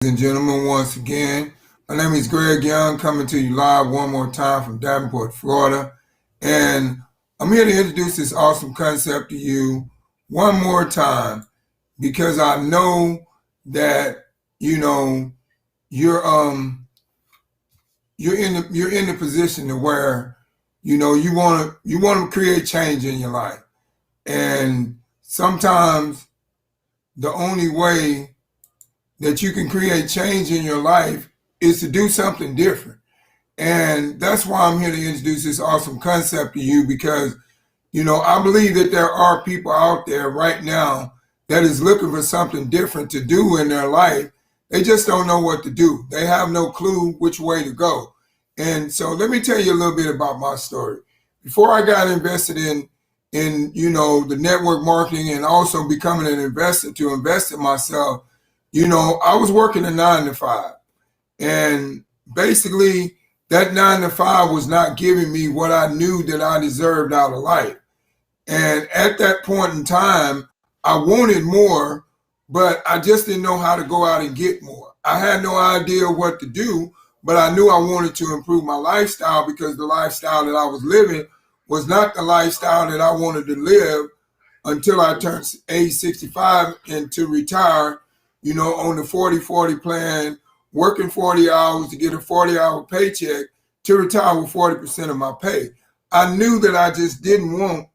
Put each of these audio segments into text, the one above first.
And gentlemen, once again, my name is Greg Young, coming to you live one more time from Davenport, Florida. And I'm here to introduce this awesome concept to you one more time because I know that you're in the position to where you want to create change in your life. And sometimes the only way that you can create change in your life is to do something different. And that's why I'm here to introduce this awesome concept to you because, I believe that there are people out there right now that is looking for something different to do in their life. They just don't know what to do. They have no clue which way to go. And so let me tell you a little bit about my story. Before I got invested in the network marketing and also becoming an investor to invest in myself, I was working a 9 to 5, and basically that 9 to 5 was not giving me what I knew that I deserved out of life. And at that point in time, I wanted more, but I just didn't know how to go out and get more. I had no idea what to do, but I knew I wanted to improve my lifestyle because the lifestyle that I was living was not the lifestyle that I wanted to live until I turned age 65 and to retire, on the 40-40 plan, working 40 hours to get a 40-hour paycheck to retire with 40% of my pay. I knew that I just didn't want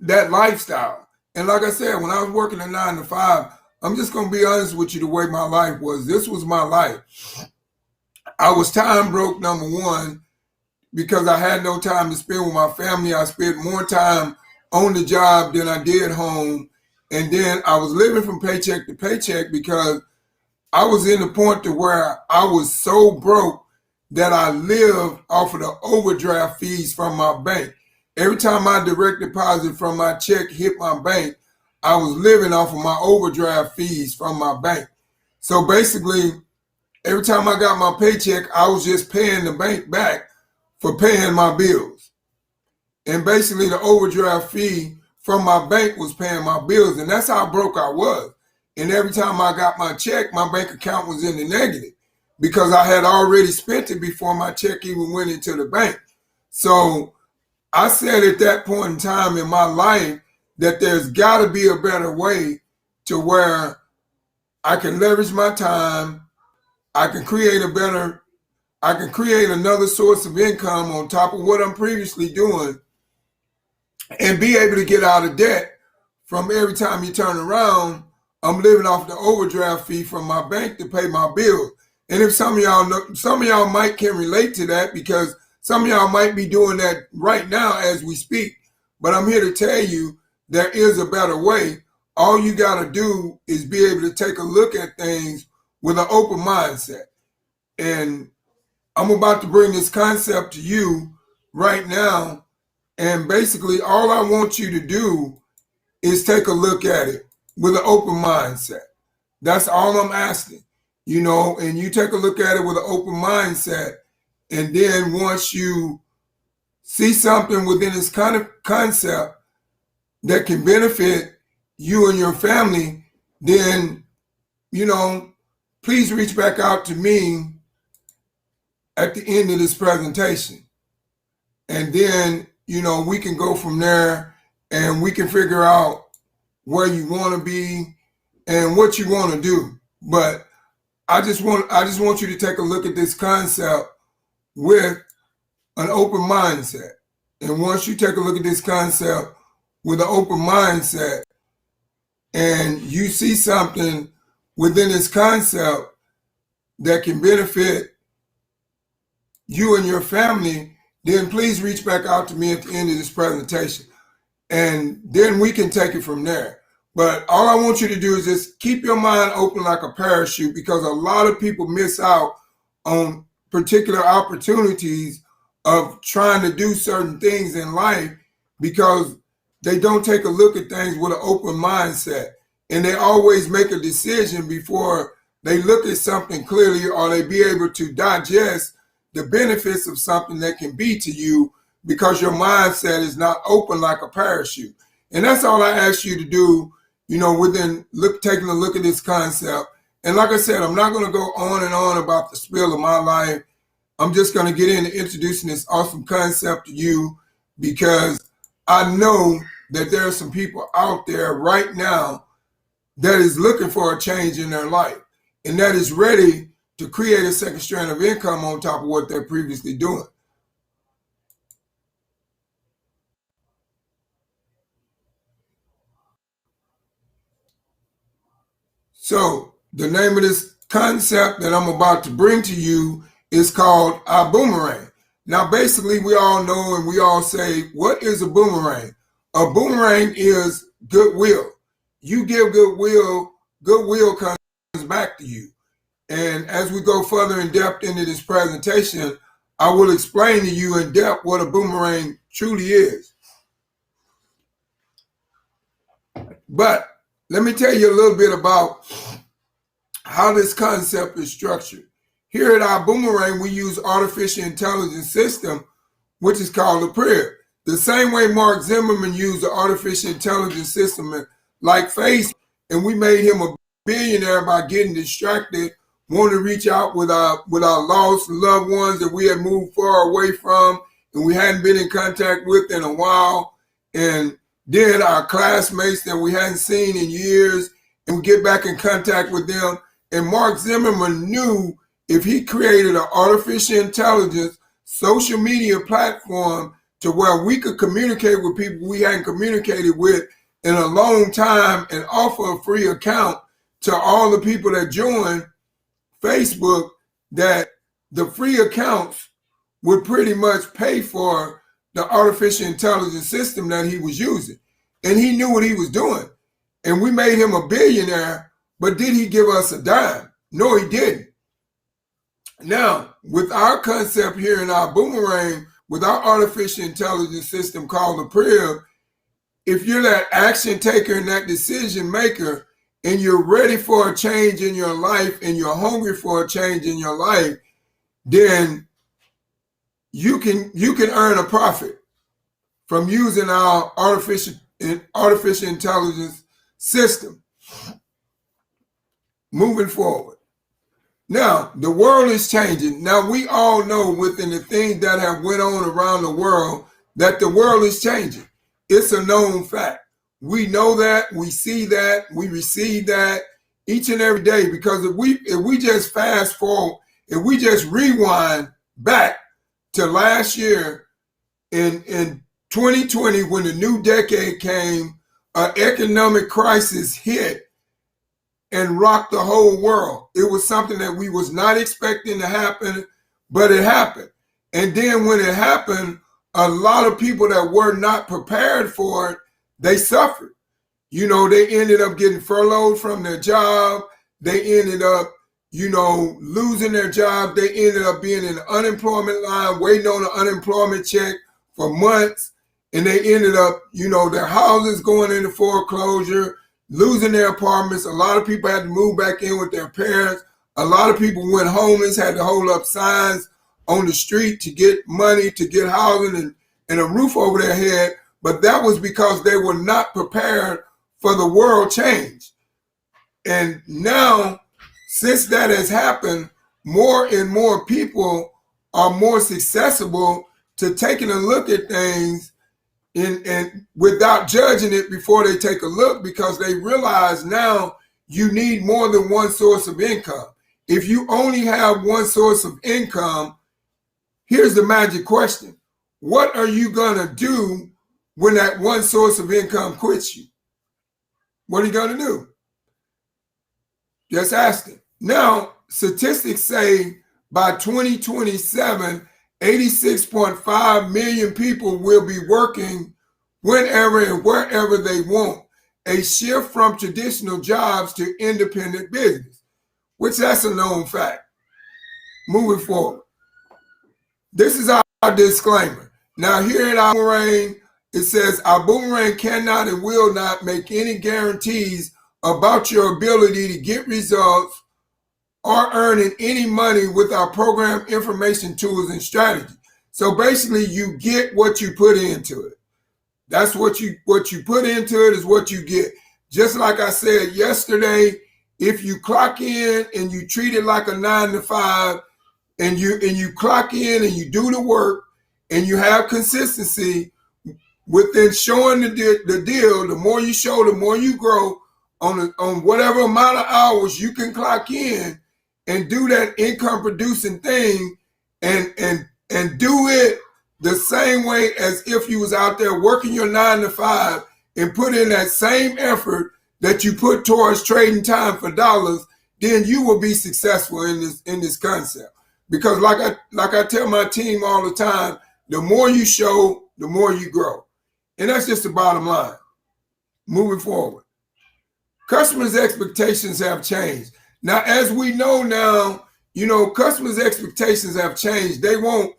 that lifestyle. And like I said, when I was working a 9 to 5, I'm just going to be honest with you, the way my life was. This was my life. I was time broke, number one, because I had no time to spend with my family. I spent more time on the job than I did home. And then I was living from paycheck to paycheck because I was in the point to where I was so broke that I lived off of the overdraft fees from my bank. Every time my direct deposit from my check hit my bank, I was living off of my overdraft fees from my bank. So basically, every time I got my paycheck, I was just paying the bank back for paying my bills. And basically the overdraft fee from my bank was paying my bills, and that's how broke I was. And every time I got my check, my bank account was in the negative because I had already spent it before my check even went into the bank. So I said at that point in time in my life that there's got to be a better way to where I can leverage my time, I can create another source of income on top of what I'm previously doing, and be able to get out of debt from every time you turn around. I'm living off the overdraft fee from my bank to pay my bills. And if some of y'all know, some of y'all might can relate to that because some of y'all might be doing that right now as we speak. But I'm here to tell you there is a better way. All you got to do is be able to take a look at things with an open mindset. And I'm about to bring this concept to you right now. And basically, all I want you to do is take a look at it with an open mindset. That's all I'm asking, and you take a look at it with an open mindset. And then once you see something within this kind of concept that can benefit you and your family, then, please reach back out to me at the end of this presentation. And then, we can go from there and we can figure out where you want to be and what you want to do. But I just want you to take a look at this concept with an open mindset. And once you take a look at this concept with an open mindset and you see something within this concept that can benefit you and your family, then please reach back out to me at the end of this presentation. And then we can take it from there. But all I want you to do is just keep your mind open like a parachute, because a lot of people miss out on particular opportunities of trying to do certain things in life because they don't take a look at things with an open mindset. And they always make a decision before they look at something clearly or they be able to digest the benefits of something that can be to you because your mindset is not open like a parachute. And that's all I ask you to do taking a look at this concept. And like I said, I'm not going to go on and on about the spill of my life. I'm just going to get into introducing this awesome concept to you, because I know that there are some people out there right now that is looking for a change in their life, and that is ready to create a second strand of income on top of what they're previously doing. So the name of this concept that I'm about to bring to you is called a boomerang. Now, basically, we all know and we all say, what is a boomerang? A boomerang is goodwill. You give goodwill, goodwill comes back to you. And as we go further in depth into this presentation, I will explain to you in depth what a boomerang truly is. But let me tell you a little bit about how this concept is structured. Here at our Boomerang, we use artificial intelligence system, which is called a PRIV. The same way Mark Zimmerman used the artificial intelligence system like Facebook, and we made him a billionaire by getting distracted, wanting to reach out with our lost loved ones that we had moved far away from and we hadn't been in contact with in a while, and then our classmates that we hadn't seen in years, and we get back in contact with them. And Mark Zimmerman knew if he created an artificial intelligence social media platform to where we could communicate with people we hadn't communicated with in a long time and offer a free account to all the people that joined Facebook, that the free accounts would pretty much pay for the artificial intelligence system that he was using. And he knew what he was doing. And we made him a billionaire, but did he give us a dime? No, he didn't. Now, with our concept here in our Boomerang, with our artificial intelligence system called the PRIV, if you're that action taker and that decision maker, and you're ready for a change in your life and you're hungry for a change in your life, then you can earn a profit from using our artificial intelligence system moving forward. Now, the world is changing. Now, we all know within the things that have went on around the world that the world is changing. It's a known fact. We know that, we see that, we receive that each and every day, because if we just fast forward, if we just rewind back to last year in 2020, when the new decade came, an economic crisis hit and rocked the whole world. It was something that we was not expecting to happen, but it happened. And then when it happened, a lot of people that were not prepared for it, they suffered. They ended up getting furloughed from their job. They ended up, losing their job. They ended up being in the unemployment line, waiting on an unemployment check for months. And they ended up, their houses going into foreclosure, losing their apartments. A lot of people had to move back in with their parents. A lot of people went homeless, had to hold up signs on the street to get money, to get housing and a roof over their head. But that was because they were not prepared for the world change. And now, since that has happened, more and more people are more accessible to taking a look at things and without judging it before they take a look, because they realize now you need more than one source of income. If you only have one source of income, here's the magic question. What are you going to do when that one source of income quits you? What are you going to do? Just asking. Now, statistics say by 2027, 86.5 million people will be working whenever and wherever they want. A shift from traditional jobs to independent business, which that's a known fact. Moving forward. This is our disclaimer. Now, here at our Boomerang, it says, our Boomerang cannot and will not make any guarantees about your ability to get results or earning any money with our program information, tools, and strategy. So basically, you get what you put into it. That's what you put into it is what you get. just like I said yesterday, if you clock in and you treat it like a 9 to 5, and you clock in and you do the work and you have consistency within showing the deal, the more you show, the more you grow on whatever amount of hours you can clock in and do that income producing thing and do it the same way as if you was out there working your 9 to 5 and put in that same effort that you put towards trading time for dollars, then you will be successful in this concept. Because like I tell my team all the time, the more you show, the more you grow. And that's just the bottom line. Moving forward. Customers' expectations have changed. Now, as we know now, customers' expectations have changed. They want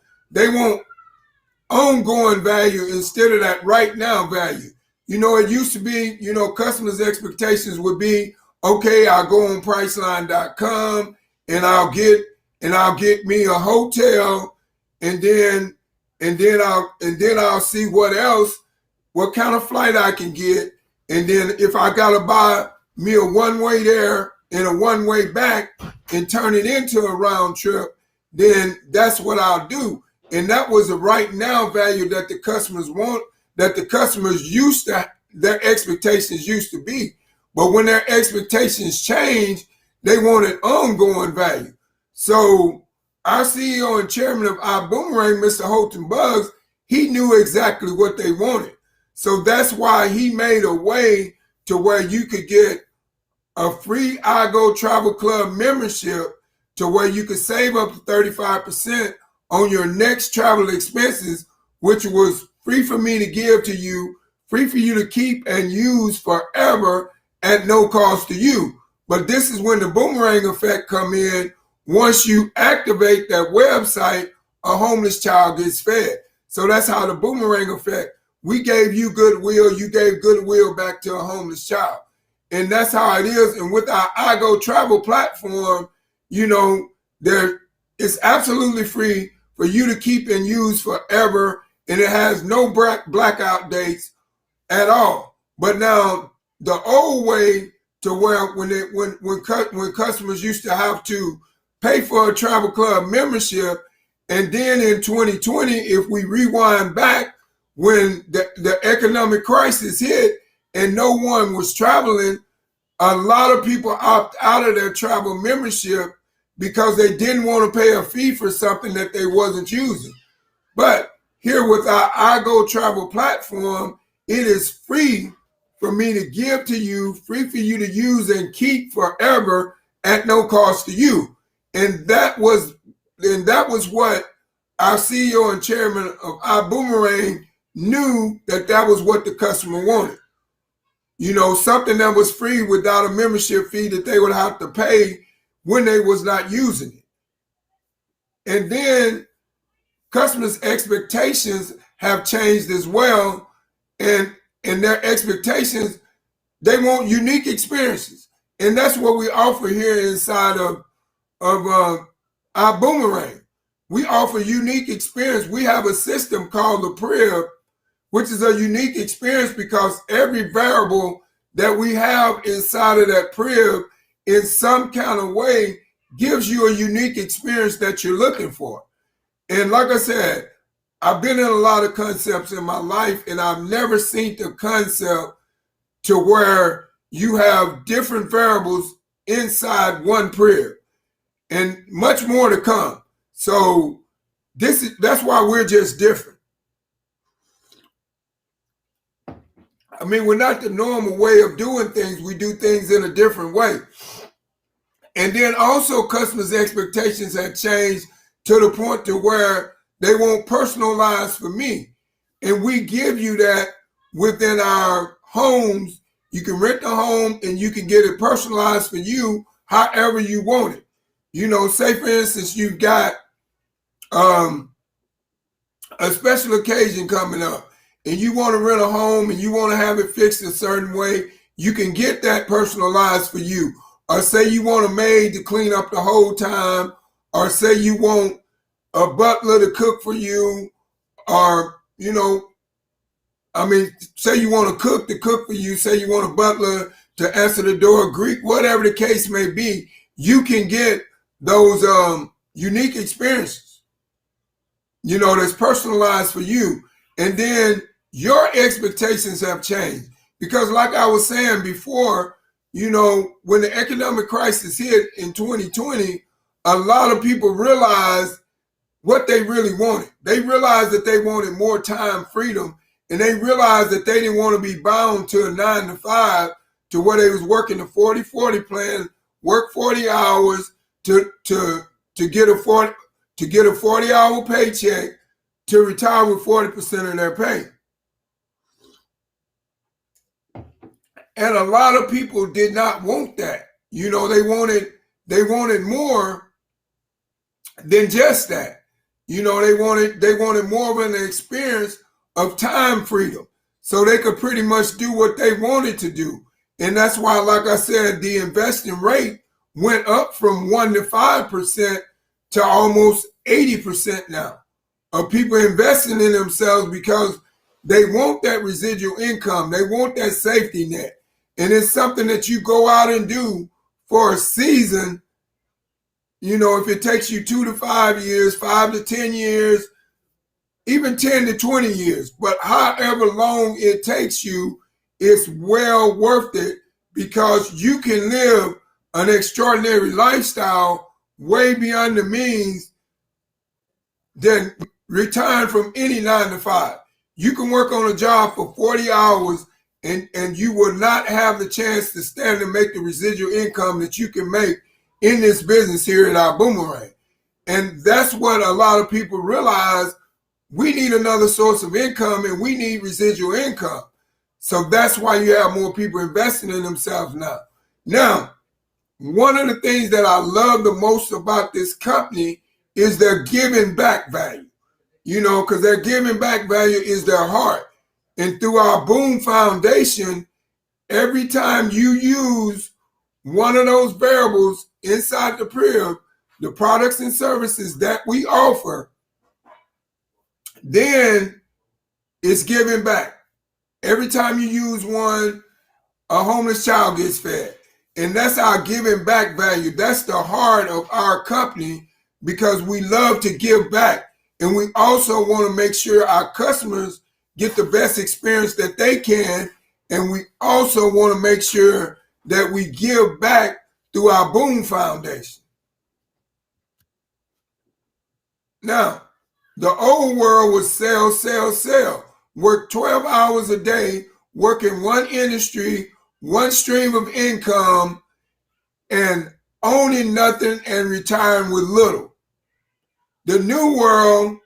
ongoing value instead of that right now value. It used to be, customers' expectations would be, okay, I'll go on Priceline.com and I'll get me a hotel, and then I'll see what kind of flight I can get, and then if I gotta buy me a one-way there and a one-way back and turn it into a round trip, then that's what I'll do. And that was a right now value that the customers want, that the customers their expectations used to be. But when their expectations changed, they wanted ongoing value. So our CEO and chairman of our Boomerang, Mr. Holton Buggs, he knew exactly what they wanted. So that's why he made a way to where you could get a free iGo Travel Club membership to where you could save up to 35% on your next travel expenses, which was free for me to give to you, free for you to keep and use forever at no cost to you. But this is when the boomerang effect come in. Once you activate that website, a homeless child gets fed. So that's how the boomerang effect. We gave you goodwill, you gave goodwill back to a homeless child. And that's how it is. And with our iGo Travel platform, it's absolutely free for you to keep and use forever. And it has no blackout dates at all. But now the old way to where when customers used to have to pay for a travel club membership, and then in 2020, if we rewind back, when the economic crisis hit and no one was traveling, a lot of people opt out of their travel membership because they didn't want to pay a fee for something that they wasn't using. But here with our iGo Travel platform, it is free for me to give to you, free for you to use and keep forever at no cost to you. And that was what our CEO and chairman of our Boomerang knew, that was what the customer wanted. Something that was free without a membership fee that they would have to pay when they was not using it. And then customers' expectations have changed as well. And their expectations, they want unique experiences. And that's what we offer here inside of our Boomerang. We offer unique experience. We have a system called the PRIV, which is a unique experience because every variable that we have inside of that PRIV in some kind of way gives you a unique experience that you're looking for. And like I said, I've been in a lot of concepts in my life, and I've never seen the concept to where you have different variables inside one PRIV, and much more to come. So that's why we're just different. I mean, we're not the normal way of doing things. We do things in a different way. And then also customers' expectations have changed to the point to where they want personalized for me. And we give you that within our homes. You can rent the home and you can get it personalized for you however you want it. Say for instance, you've got a special occasion coming up and you want to rent a home and you want to have it fixed a certain way, you can get that personalized for you. Or say you want a maid to clean up the whole time, or say you want a butler to cook for you, or, say you want a cook to cook for you, say you want a butler to answer the door, Greek, whatever the case may be, you can get those unique experiences, that's personalized for you. And then your expectations have changed. Because like I was saying before, when the economic crisis hit in 2020, a lot of people realized what they really wanted. They realized that they wanted more time freedom, and they realized that they didn't want to be bound to a 9 to 5 to where they was working the 40-40 plan, work 40 hours to get a 40-hour paycheck to retire with 40% of their pay. And a lot of people did not want that. They wanted more than just that. They wanted more of an experience of time freedom, so they could pretty much do what they wanted to do. And that's why, like I said, the investing rate went up from 1 to 5% to almost 80% now of people investing in themselves, because they want that residual income. They want that safety net. And it's something that you go out and do for a season. If it takes you 2 to 5 years, 5 to 10 years, even 10 to 20 years, but however long it takes you, it's well worth it, because you can live an extraordinary lifestyle way beyond the means than retiring from any 9 to 5. You can work on a job for 40 hours and you will not have the chance to stand and make the residual income that you can make in this business here at our Boomerang. And that's what a lot of people realize. We need another source of income, and we need residual income. So that's why you have more people investing in themselves now. Now, one of the things that I love the most about this company is their giving back value, because their giving back value is their heart. And through our Boom Foundation, every time you use one of those variables inside the crib, the products and services that we offer, then it's giving back. Every time you use one, a homeless child gets fed. And that's our giving back value. That's the heart of our company, because we love to give back. And we also want to make sure our customers get the best experience that they can. And we also want to make sure that we give back through our Boom Foundation. Now, the old world was sell, sell, sell. Work 12 hours a day, work in one industry, one stream of income, and owning nothing and retiring with little. The new world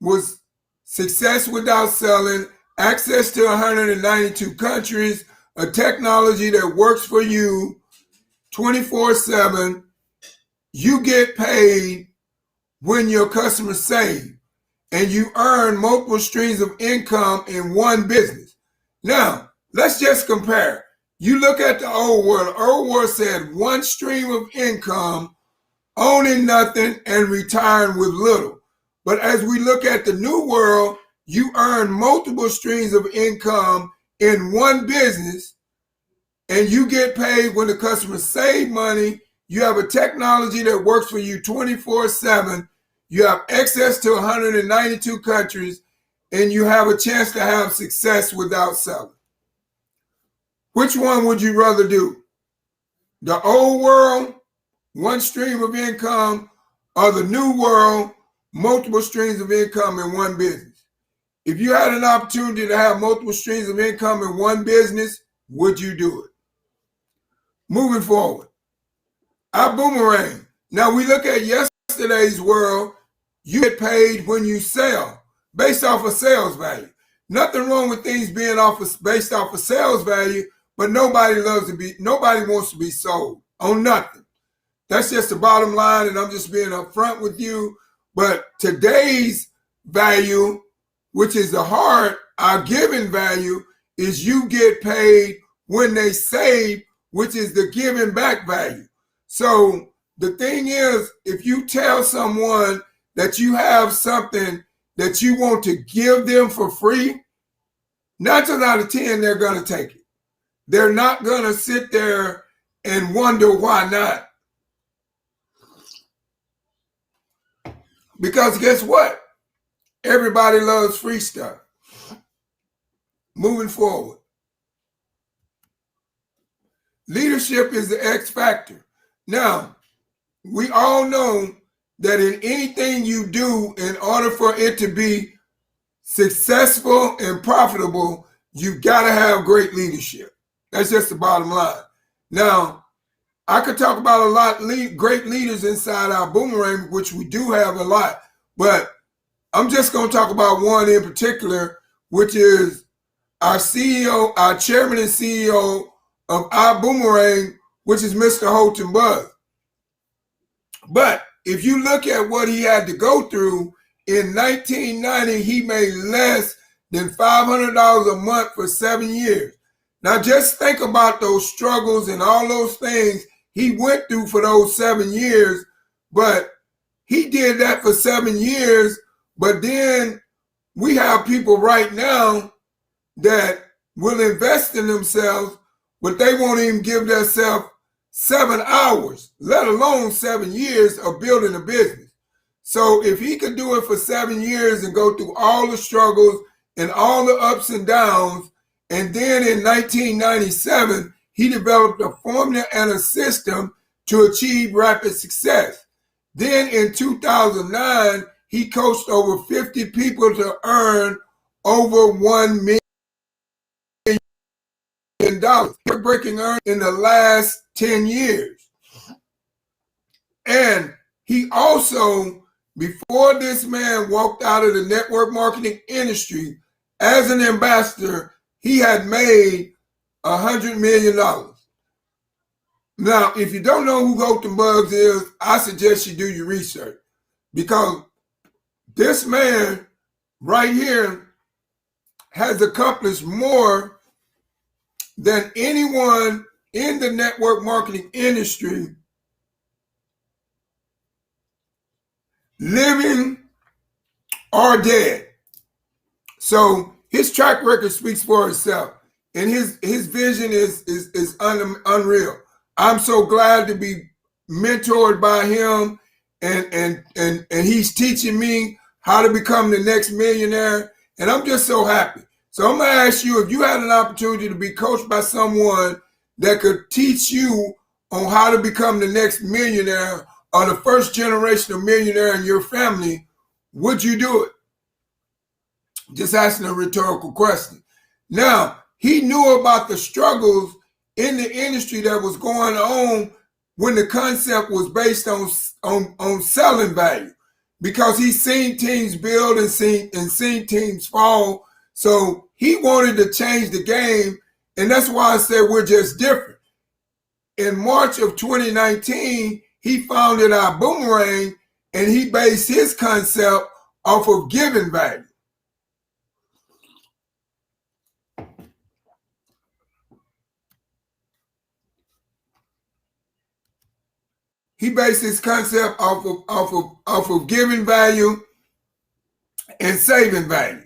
was success without selling, access to 192 countries, a technology that works for you 24/7. You get paid when your customers save, and you earn multiple streams of income in one business. Now, let's just compare. You look at the old world. The old world said one stream of income, owning nothing, and retiring with little. But as we look at the new world, you earn multiple streams of income in one business, and you get paid when the customers save money. You have a technology that works for you 24/7. You have access to 192 countries, and you have a chance to have success without selling. Which one would you rather do? The old world, one stream of income, or the new world, multiple streams of income in one business? If you had an opportunity to have multiple streams of income in one business, would you do it? Moving forward, our Boomerang. Now we look at yesterday's world. You get paid when you sell, based off of sales value. Nothing wrong with things being based off of sales value, but nobody wants to be sold on nothing. That's just the bottom line, and I'm just being upfront with you. But today's value, which is the heart, our giving value, is you get paid when they save, which is the giving back value. So the thing is, if you tell someone that you have something that you want to give them for free, 9 times out of 10, they're going to take it. they're not going to sit there and wonder why not. Because guess what? Everybody loves free stuff. Moving forward. Leadership is the X factor. Now, we all know that in anything you do, in order for it to be successful and profitable, you got to have great leadership. That's just the bottom line. Now, I could talk about a lot of great leaders inside our Boomerang, which we do have a lot, but I'm just going to talk about one in particular, which is our CEO, our chairman and CEO of our Boomerang, which is Mr. Holton Buzz. But if you look at what he had to go through, in 1990, he made less than $500 a month for 7 years. Now just think about those struggles and all those things he went through for those 7 years, but he did that for 7 years. But then we have people right now that will invest in themselves, but they won't even give themselves 7 hours, let alone 7 years of building a business. So if he could do it for 7 years and go through all the struggles and all the ups and downs, and then in 1997, he developed a formula and a system to achieve rapid success. Then in 2009, he coached over 50 people to earn over $1 million. Breaking earnings in the last 10 years. And he also, before this man walked out of the network marketing industry as an ambassador, he had made $100 million. Now, if you don't know who Holton Buzz is, I suggest you do your research, because this man right here has accomplished more than anyone in the network marketing industry, living or dead. So his track record speaks for itself, and his vision is unreal. I'm so glad to be mentored by him, and he's teaching me how to become the next millionaire, and I'm just so happy. So I'm going to ask you, if you had an opportunity to be coached by someone that could teach you on how to become the next millionaire or the first generation of millionaire in your family, would you do it? Just asking a rhetorical question. Now, he knew about the struggles in the industry that was going on when the concept was based on selling value, because he's seen teams build and seen teams fall. So he wanted to change the game, and that's why I said we're just different. In March of 2019, he founded our Boomerang, and he based his concept off of giving value. He based his concept off of giving value and saving value.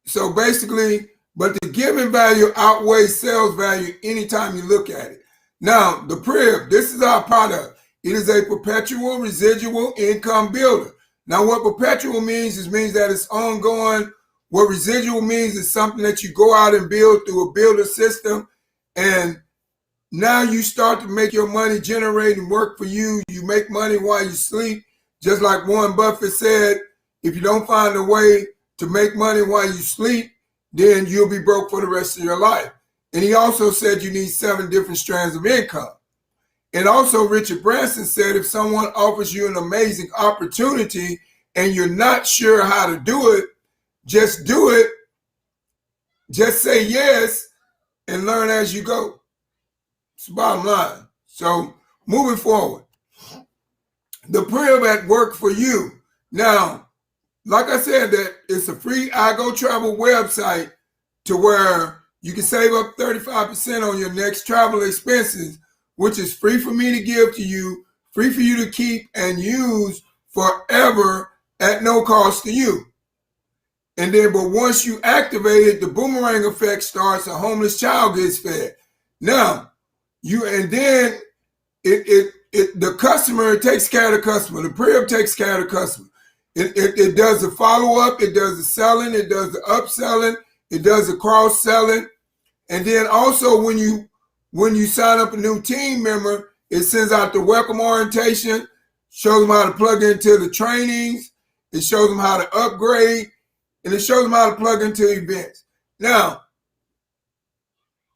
So basically, but the giving value outweighs sales value anytime you look at it. Now, the PRIV, this is our product. It is a perpetual residual income builder. Now, what perpetual means that it's ongoing. What residual means is something that you go out and build through a builder system, and now you start to make your money generate and work for you. You make money while you sleep. Just like Warren Buffett said, if you don't find a way to make money while you sleep, then you'll be broke for the rest of your life. And he also said you need 7 different strands of income. And also Richard Branson said, if someone offers you an amazing opportunity and you're not sure how to do it, just do it. Just say yes and learn as you go. It's the bottom line. So moving forward, the PRIV at work for you. Now, like I said, that it's a free I Go Travel website to where you can save up 35% on your next travel expenses, which is free for me to give to you, free for you to keep and use forever at no cost to you. And then, but once you activate it, the boomerang effect starts, a homeless child gets fed. Now, the customer takes care of the customer. The pre-op takes care of the customer. It does the follow-up, it does the selling, it does the upselling, it does the cross-selling. And then also when you sign up a new team member, it sends out the welcome orientation, shows them how to plug into the trainings, it shows them how to upgrade, and it shows them how to plug into events. Now,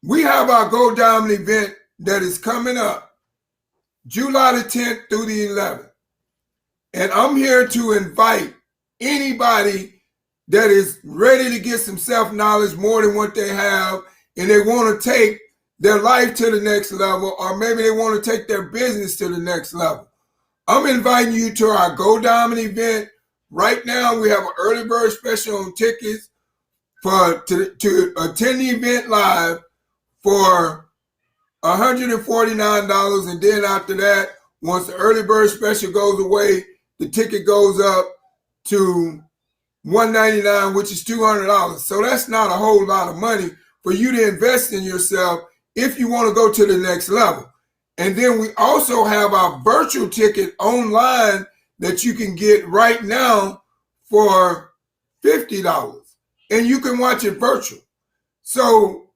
we have our Gold Diamond event that is coming up July the 10th through the 11th. And I'm here to invite anybody that is ready to get some self-knowledge more than what they have, and they want to take their life to the next level, or maybe they want to take their business to the next level. I'm inviting you to our Gold Diamond event. Right now, we have an early bird special on tickets to attend the event live for $149. And then after that, once the early bird special goes away, the ticket goes up to $199, which is $200. So that's not a whole lot of money for you to invest in yourself if you want to go to the next level. And then we also have our virtual ticket online that you can get right now for $50. And you can watch it virtual. So,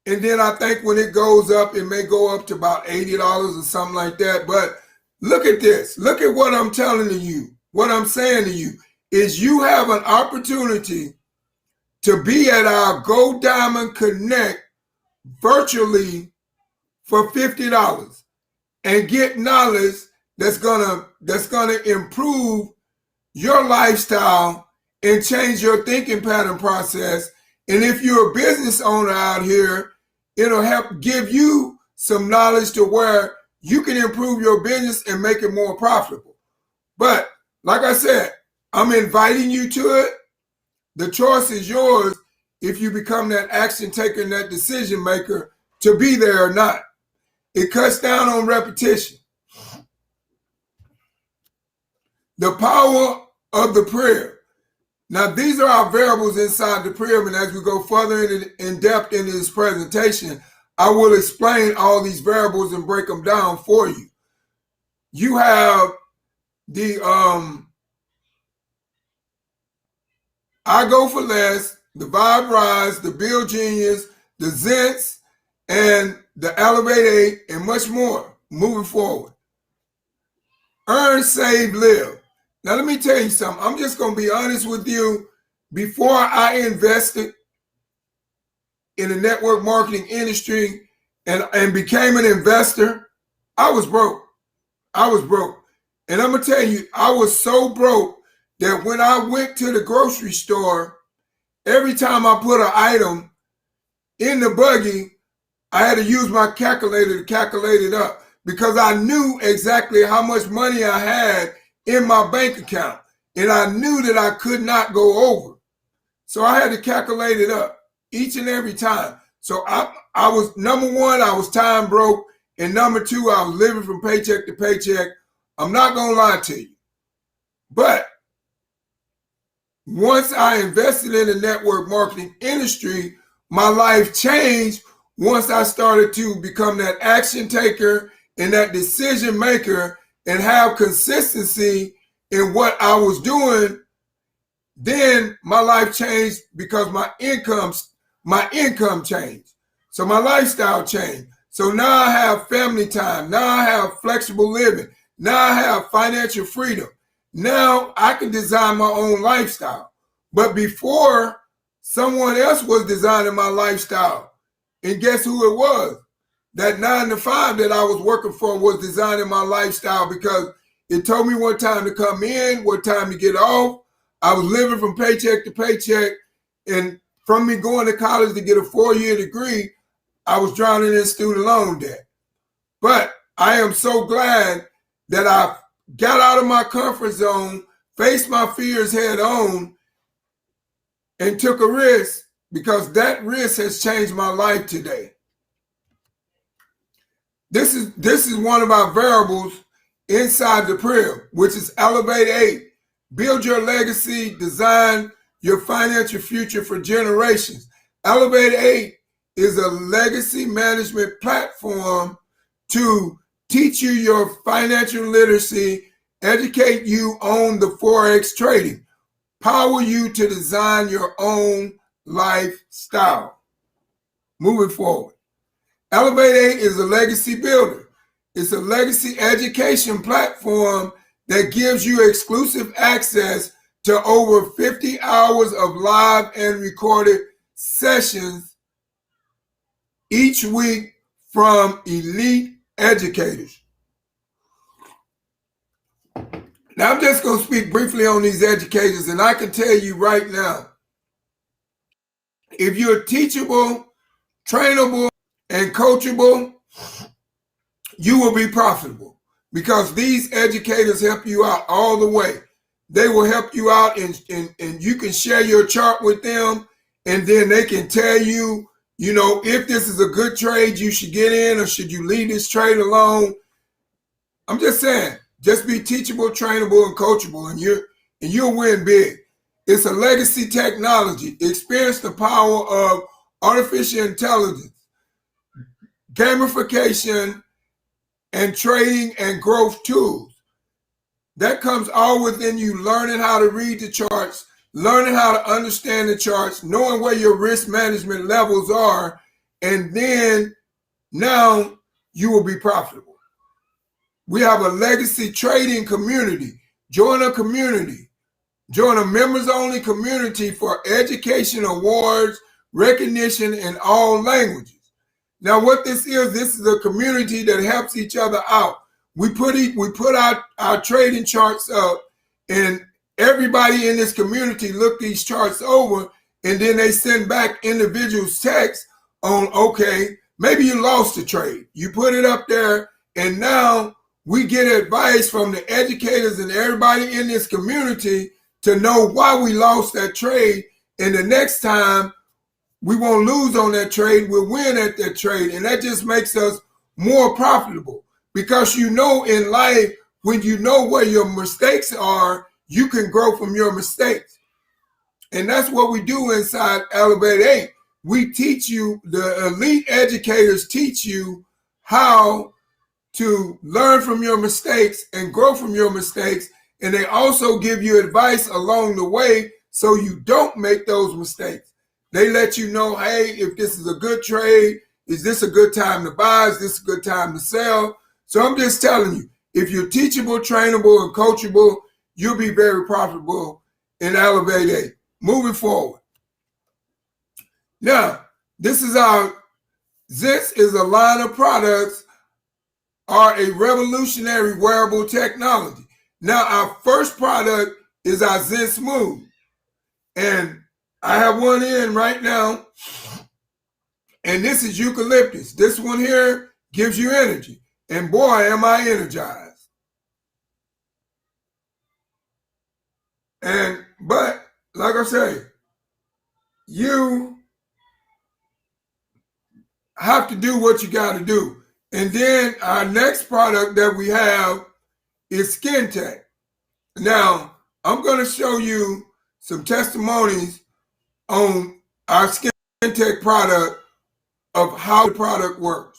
and then I think when it goes up, it may go up to about $80 or something like that. But look at this. Look at what I'm telling you. What I'm saying to you is you have an opportunity to be at our Gold Diamond Connect virtually for $50 and get knowledge that's gonna improve your lifestyle and change your thinking pattern process. And if you're a business owner out here, it'll help give you some knowledge to where you can improve your business and make it more profitable. But like I said, I'm inviting you to it. The choice is yours if you become that action taker and that decision maker to be there or not. It cuts down on repetition. The power of the prayer. Now, these are our variables inside the prayer, and as we go further in depth into this presentation, I will explain all these variables and break them down for you. You have the I Go For Less, the Vibe Rise, the Build Genius, the Zents, and the Elevate 8, and much more moving forward. Earn, Save, Live. Now, let me tell you something. I'm just going to be honest with you. Before I invested in the network marketing industry and became an investor, I was broke. I was broke. And I'm going to tell you, I was so broke that when I went to the grocery store, every time I put an item in the buggy, I had to use my calculator to calculate it up because I knew exactly how much money I had in my bank account. And I knew that I could not go over. So I had to calculate it up each and every time. So I was, number one, I was time broke. And number two, I was living from paycheck to paycheck. I'm not going to lie to you. But once I invested in the network marketing industry, my life changed once I started to become that action taker and that decision maker and have consistency in what I was doing. Then my life changed because my income changed. So my lifestyle changed. So now I have family time. Now I have flexible living. Now I have financial freedom. Now I can design my own lifestyle. But before, someone else was designing my lifestyle. And guess who it was? That 9 to 5 that I was working for was designing my lifestyle because it told me what time to come in, what time to get off. I was living from paycheck to paycheck. And from me going to college to get a 4-year degree, I was drowning in student loan debt. But I am so glad that I got out of my comfort zone, faced my fears head on, and took a risk because that risk has changed my life today. This is one of our variables inside the prayer, which is Elevate 8. Build your legacy, design your financial future for generations. Elevate 8 is a legacy management platform to teach you your financial literacy, educate you on the Forex trading, power you to design your own lifestyle. Moving forward. Elevate 8 is a legacy builder. It's a legacy education platform that gives you exclusive access to over 50 hours of live and recorded sessions each week from elite educators. Now, I'm just going to speak briefly on these educators, and I can tell you right now, if you're teachable, trainable, and coachable, you will be profitable, because these educators help you out all the way. They will help you out, and you can share your chart with them, and then they can tell you, if this is a good trade you should get in, or should you leave this trade alone. I'm just saying, just be teachable, trainable, and coachable, and you'll win big. It's a legacy technology. Experience the power of artificial intelligence, gamification, and trading and growth tools. That comes all within you, learning how to read the charts, learning how to understand the charts, knowing where your risk management levels are, and then now you will be profitable. We have a legacy trading community. Join a community. Join a members-only community for education, awards, recognition in all languages. Now, what this is a community that helps each other out. We put our trading charts up, and everybody in this community look these charts over, and then they send back individuals texts on, okay, maybe you lost a trade. You put it up there, and now we get advice from the educators and everybody in this community to know why we lost that trade, and the next time we won't lose on that trade, we'll win at that trade. And that just makes us more profitable, because in life, when you know where your mistakes are, you can grow from your mistakes. And that's what we do inside Elevate 8. We teach you, the elite educators teach you how to learn from your mistakes and grow from your mistakes. And they also give you advice along the way so you don't make those mistakes. They let you know, hey, if this is a good trade, is this a good time to buy? Is this a good time to sell? So I'm just telling you, if you're teachable, trainable, and coachable, you'll be very profitable in Elevate 8. Moving forward. Now, this is a line of products are a revolutionary wearable technology. Now, our first product is our Zen Smooth. And I have one in right now, and this is eucalyptus. This one here gives you energy. And boy, am I energized. But like I say, you have to do what you got to do. And then our next product that we have is Skin Tech. Now, I'm going to show you some testimonies on our Skin Tech product of how the product works.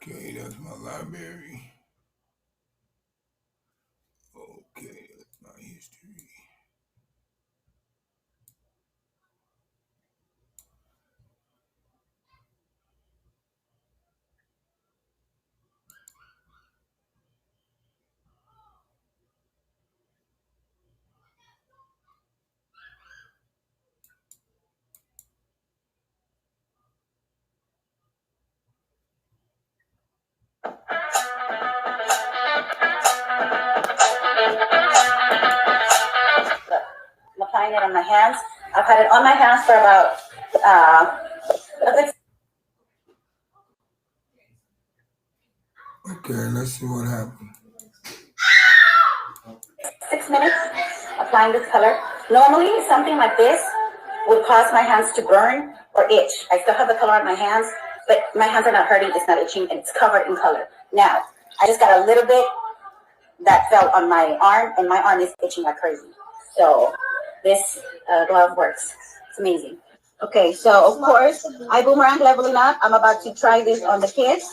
Okay, that's my library. Okay, that's my history. I'm applying it on my hands. I've had it on my hands for about a good. Okay, let's see what happens. 6 minutes applying this color. Normally, something like this would cause my hands to burn or itch. I still have the color on my hands, but my hands are not hurting, it's not itching, and it's covered in color. Now, I just got a little bit that fell on my arm, and my arm is itching like crazy. So this glove works. It's amazing. Okay, so of course, I boomerang leveling up. I'm about to try this on the kids,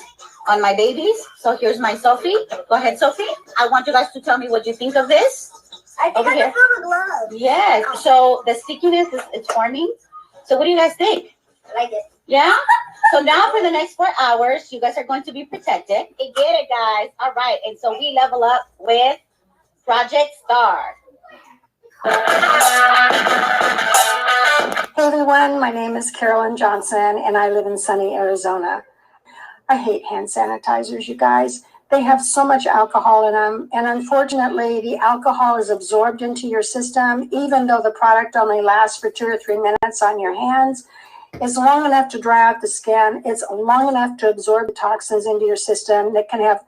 on my babies. So here's my Sophie. Go ahead, Sophie. I want you guys to tell me what you think of this. I think I have a glove. Yes. So the stickiness is it's forming. So what do you guys think? I like it. Yeah? So now for the next 4 hours, you guys are going to be protected. You get it, guys. All right. And so we level up with Project Star. Hey everyone, my name is Carolyn Johnson and I live in sunny Arizona. I hate hand sanitizers, you guys. They have so much alcohol in them, and unfortunately the alcohol is absorbed into your system. Even though the product only lasts for 2 or 3 minutes on your hands, it's long enough to dry out the skin. It's long enough to absorb the toxins into your system that can have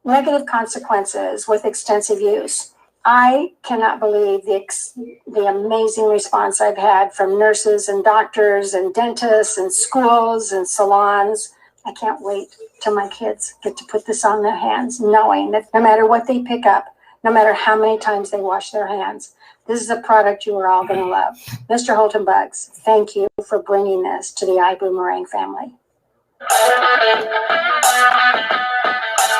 negative consequences with extensive use. I cannot believe the amazing response I've had from nurses and doctors and dentists and schools and salons. I can't wait till my kids get to put this on their hands, knowing that no matter what they pick up, no matter how many times they wash their hands, this is a product you are all going to love. Mr. Holton Bugs, thank you for bringing this to the iBoomerang family.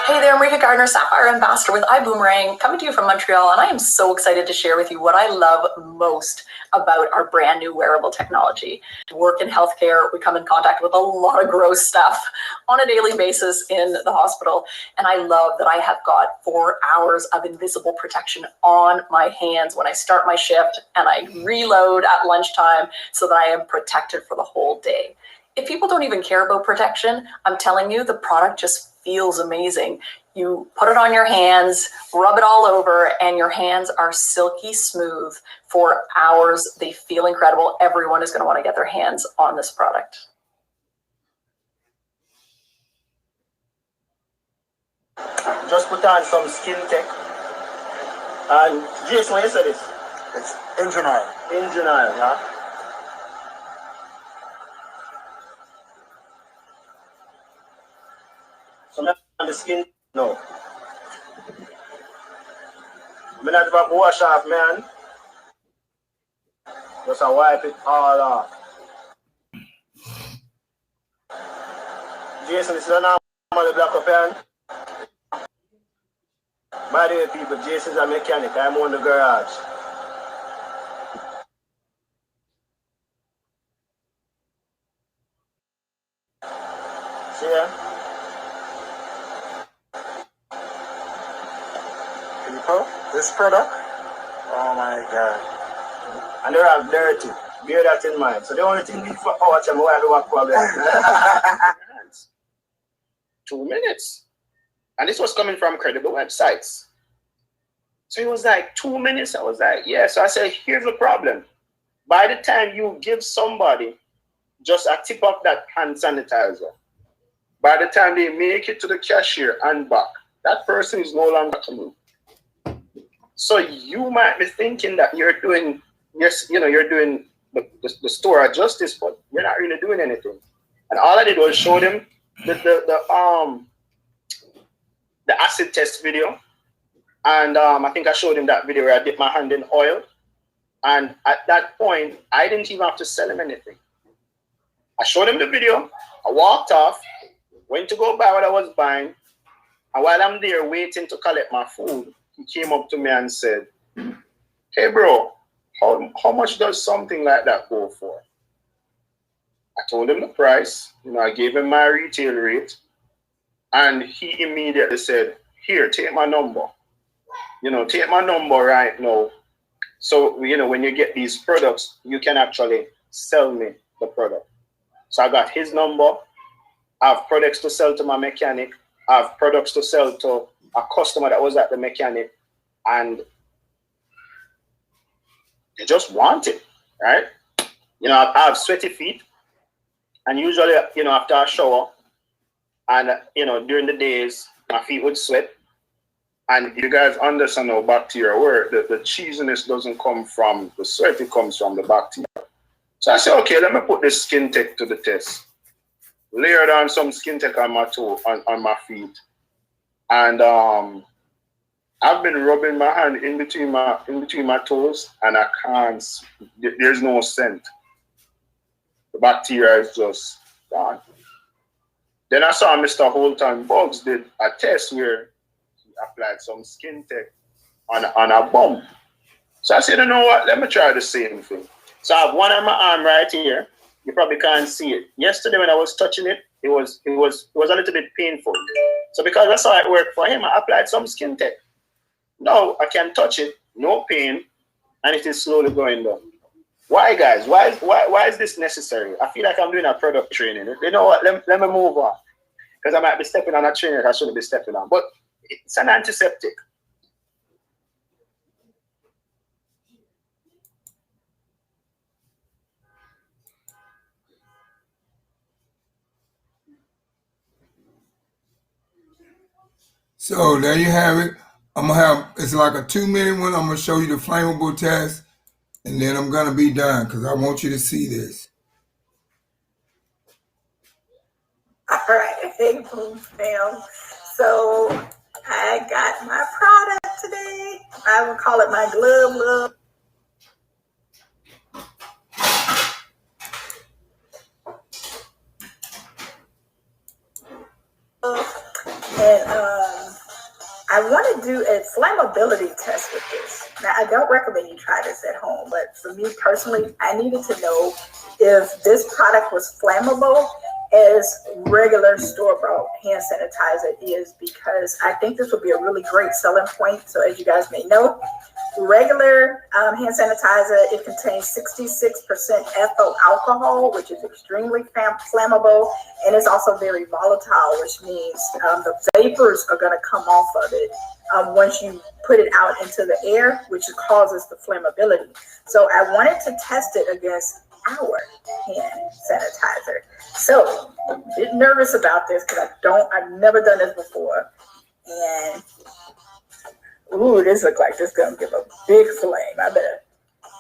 Hey there, I'm Rita Gardner, Sapphire Ambassador with iBoomerang, coming to you from Montreal, and I am so excited to share with you what I love most about our brand new wearable technology. Work in healthcare, we come in contact with a lot of gross stuff on a daily basis in the hospital, and I love that I have got 4 hours of invisible protection on my hands when I start my shift, and I reload at lunchtime so that I am protected for the whole day. If people don't even care about protection, I'm telling you, the product just feels amazing. You put it on your hands, rub it all over, and your hands are silky smooth for hours. They feel incredible. Everyone is going to want to get their hands on this product. Just put on some skin tech. And Jason, what you say this? It's engine oil. Engine oil, yeah? So now on the skin, no. I'm not about to wash off, man. Just wipe it all off. Jason, this is a normal black up here. By the way, people, Jason's a mechanic. I'm on the garage. See ya? People, this product, oh my God. And they're all dirty. Bear that in mind. So the only thing we for watch them while we walk problem. 2 minutes. And this was coming from credible websites. So it was like 2 minutes. I was like, yeah. So I said, here's the problem. By the time you give somebody just a tip of that hand sanitizer, by the time they make it to the cashier and back, that person is no longer coming. So you might be thinking that you're doing, you're doing the store a justice, but you're not really doing anything. And all I did was show them the acid test video, and I think I showed him that video where I dipped my hand in oil. And at that point, I didn't even have to sell him anything. I showed him the video. I walked off, went to go buy what I was buying, and while I'm there waiting to collect my food, he came up to me and said, "Hey, bro, how much does something like that go for?" I told him the price. I gave him my retail rate, and he immediately said, "Here, take my number. Take my number right now. So, when you get these products, you can actually sell me the product." So I got his number. I have products to sell to my mechanic. I have products to sell to a customer that was at the mechanic, and they just want it, right? I have sweaty feet, and usually, after a shower, and during the days, my feet would sweat. And you guys understand how bacteria work. The cheesiness doesn't come from the sweat, it comes from the bacteria. So I said, okay, let me put this skin tech to the test. Layered on some skin tech on my toe, on my feet. And I've been rubbing my hand in between my toes, and I can't, there's no scent. The bacteria is just gone. Then I saw Mr. Holton Bugs did a test where he applied some skin tech on a bump. So I said, you know what, let me try the same thing. So I have one on my arm right here. You probably can't see it. Yesterday when I was touching it, it was a little bit painful. So because that's how it worked for him, I applied some skin tech. Now I can touch it, no pain, and it is slowly going down. Why, guys? Why is this necessary? I feel like I'm doing a product training. You know what? Let me move on. Because I might be stepping on a trainer I shouldn't be stepping on. But it's an antiseptic. So there you have it. I'm gonna have, it's like a 2-minute one. I'm gonna show you the flammable test, and then I'm gonna be done because I want you to see this. All right, hey Boom fam. So I got my product today. I will call it my glove. And I want to do a flammability test with this. Now, I don't recommend you try this at home, but for me personally, I needed to know if this product was flammable as regular store-bought hand sanitizer is, because I think this would be a really great selling point. So as you guys may know, regular hand sanitizer, it contains 66% ethyl alcohol, which is extremely flammable, and it's also very volatile, which means the vapors are going to come off of it once you put it out into the air, which causes the flammability. So I wanted to test it against our hand sanitizer. So I'm a bit nervous about this because I've never done this before. And ooh, this looks like this is gonna give a big flame. I better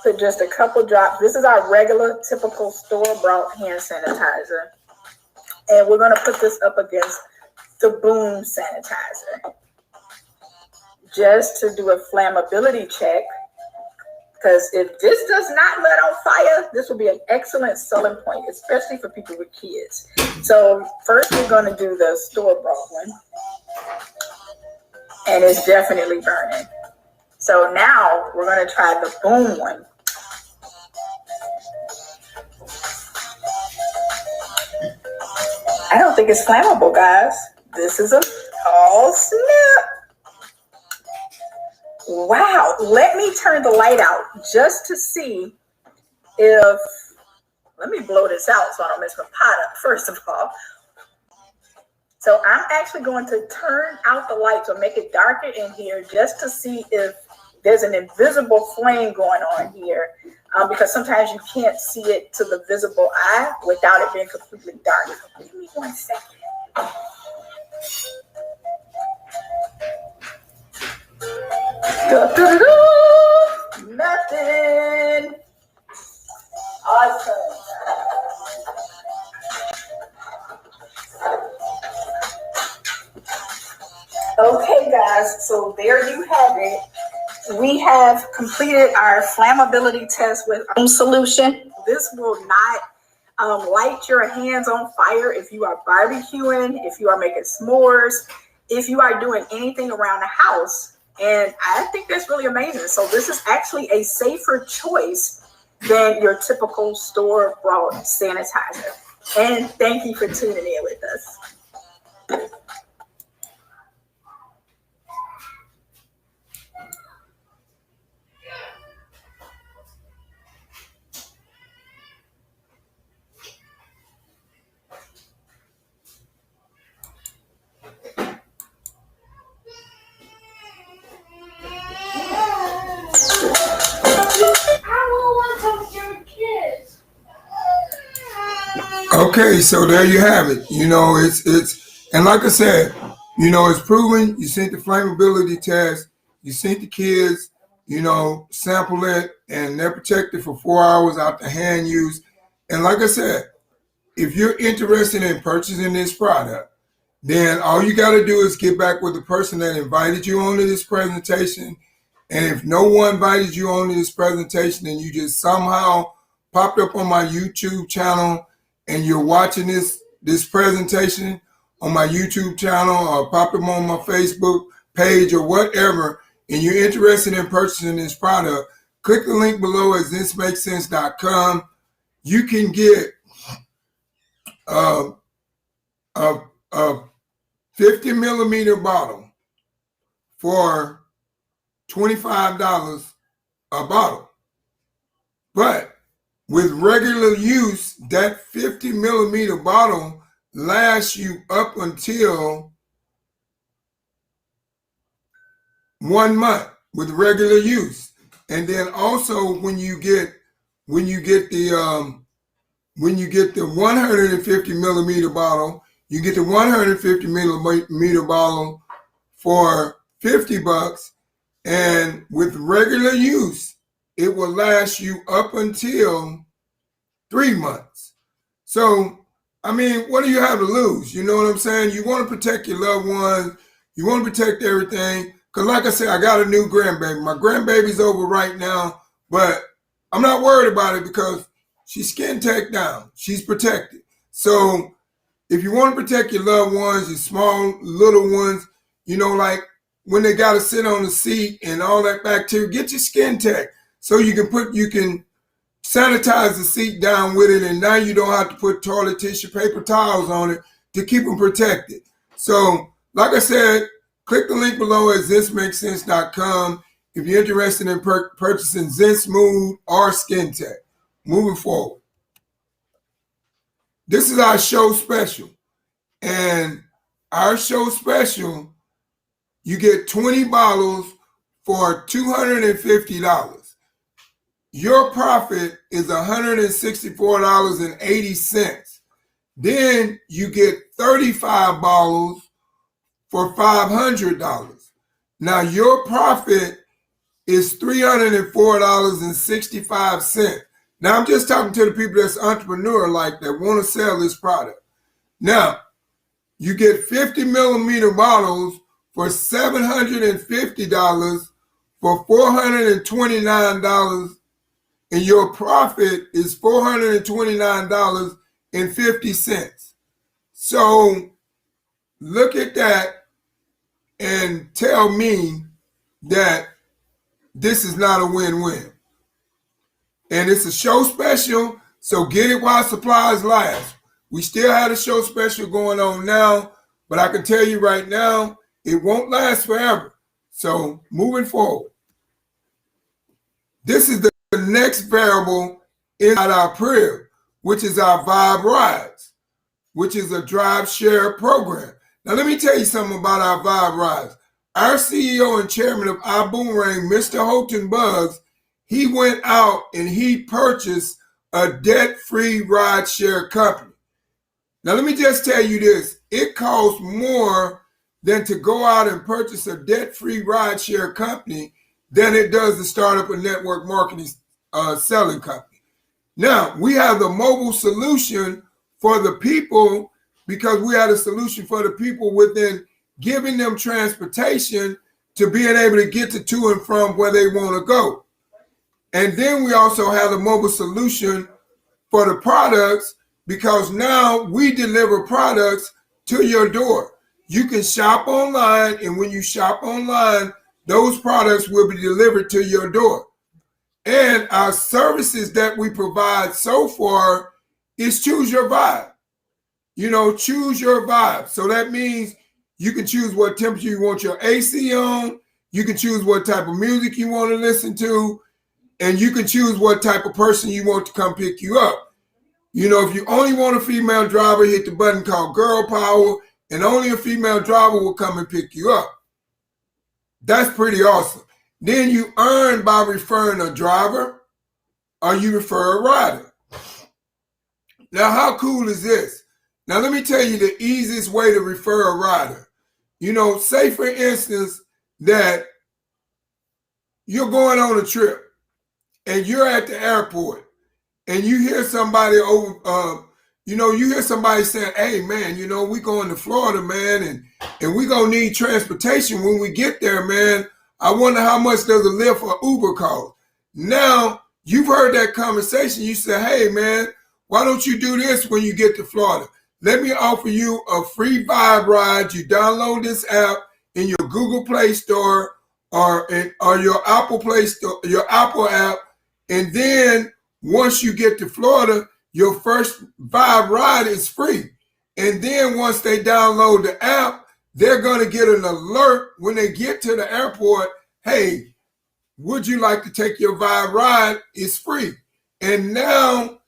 put just a couple drops. This is our regular, typical store-bought hand sanitizer. And we're gonna put this up against the Boom sanitizer just to do a flammability check. Because if this does not let on fire, this will be an excellent selling point, especially for people with kids. So first we're going to do the store-bought one. And it's definitely burning. So now we're going to try the Boom one. I don't think it's flammable, guys. This is a tall snap. Wow, let me turn the light out just to see if, let me blow this out so I don't mess my pot up, first of all. So I'm actually going to turn out the lights or make it darker in here just to see if there's an invisible flame going on here, because sometimes you can't see it to the visible eye without it being completely dark. So give me 1 second. Nothing. Awesome. Okay, guys, so there you have it. We have completed our flammability test with Boom solution. This will not light your hands on fire if you are barbecuing, if you are making s'mores, if you are doing anything around the house. And I think that's really amazing. So this is actually a safer choice than your typical store-bought sanitizer. And thank you for tuning in with us. Okay, so there you have it. You know, it's and like I said, You know, it's proven. You sent the flammability test. You sent the kids, you know, sample it, and they're protected for 4 hours after hand use. And like I said, if you're interested in purchasing this product, then all you got to do is get back with the person that invited you onto this presentation. And if no one invited you onto this presentation and you just somehow popped up on my YouTube channel and you're watching this presentation on my YouTube channel or popped up on my Facebook page or whatever, and you're interested in purchasing this product, click the link below at thismakesense.com. You can get a 50 millimeter bottle for $25 a bottle. But with regular use, that 50 millimeter bottle lasts you up until 1 month with regular use. And then also when you get the 150 millimeter bottle, you get the 150 millimeter bottle for $50, and with regular use, it will last you up until 3 months. So, I mean, what do you have to lose? You know what I'm saying? You want to protect your loved ones. You want to protect everything. Because like I said, I got a new grandbaby. My grandbaby's over right now, but I'm not worried about it because she's skin tech down. She's protected. So if you want to protect your loved ones, your small little ones, you know, like when they got to sit on the seat and all that bacteria, get your skin tech so you can sanitize the seat down with it, and now you don't have to put toilet tissue, paper towels on it to keep them protected. So like I said, click the link below at thismakesense.com if you're interested in purchasing Zen Smooth or Skin Tech. Moving forward, this is our show special, and our show special, you get 20 bottles for $250. Your profit is $164.80. Then you get 35 bottles for $500. Now your profit is $304.65. Now I'm just talking to the people that's entrepreneur like that want to sell this product. Now you get 50 millimeter bottles for $750 for $429, and your profit is $429.50. So look at that and tell me that this is not a win-win. And it's a show special, so get it while supplies last. We still have a show special going on now, but I can tell you right now, it won't last forever. So moving forward, this is the next variable inside our prayer, which is our Vibe Rides, which is a DRIVESHARE program. Now let me tell you something about our Vibe Rides. Our CEO and chairman of iBoomerang, Mr. Holton Buggs, he went out and he purchased a debt-free ride share company. Now let me just tell you this, it costs more than to go out and purchase a debt-free ride share company than it does to start up a network marketing selling company. Now, we have the mobile solution for the people because we have a solution for the people within giving them transportation to being able to get to and from where they want to go. And then we also have the mobile solution for the products because now we deliver products to your door. You can shop online, and when you shop online, those products will be delivered to your door. And our services that we provide so far is choose your vibe. You know, choose your vibe. So that means you can choose what temperature you want your AC on. You can choose what type of music you want to listen to. And you can choose what type of person you want to come pick you up. You know, if you only want a female driver, hit the button called Girl Power, and only a female driver will come and pick you up. That's pretty awesome. Then you earn by referring a driver or you refer a rider. Now, how cool is this? Now, let me tell you the easiest way to refer a rider. You know, say for instance that you're going on a trip and you're at the airport and you hear somebody over, you hear somebody saying, hey man, we going to Florida, man, and we gonna need transportation when we get there, man. I wonder how much does a Lyft or Uber cost? Now, you've heard that conversation. You say, hey man, why don't you do this when you get to Florida? Let me offer you a free Vibe ride. You download this app in your Google Play Store or your Apple Play Store, your Apple app, and then once you get to Florida, your first Vibe ride is free. And then once they download the app, they're going to get an alert when they get to the airport. Hey, would you like to take your Vibe ride? It's free. And now,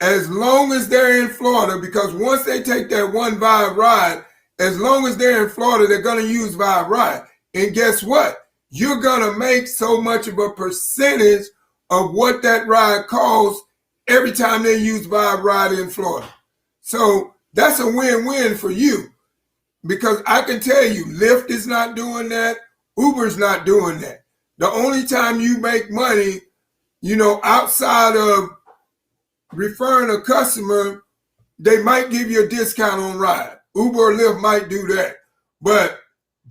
as long as they're in Florida, because once they take that one Vibe ride, as long as they're in Florida, they're going to use Vibe ride. And guess what? You're going to make so much of a percentage of what that ride costs every time they use Vibe ride in Florida. So that's a win-win for you, because I can tell you, Lyft is not doing that. Uber's not doing that. The only time you make money, outside of referring a customer, they might give you a discount on ride. Uber or Lyft might do that. But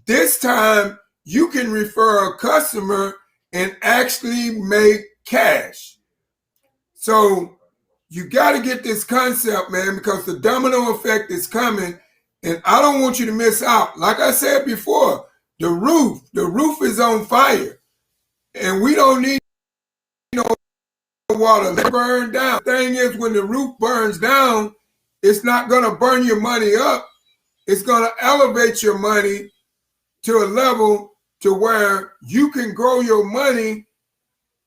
this time, you can refer a customer and actually make cash. So you got to get this concept, man, because the domino effect is coming, and I don't want you to miss out. Like I said before, the roof is on fire, and we don't need water to burn down. The thing is, when the roof burns down, it's not going to burn your money up. It's going to elevate your money to a level to where you can grow your money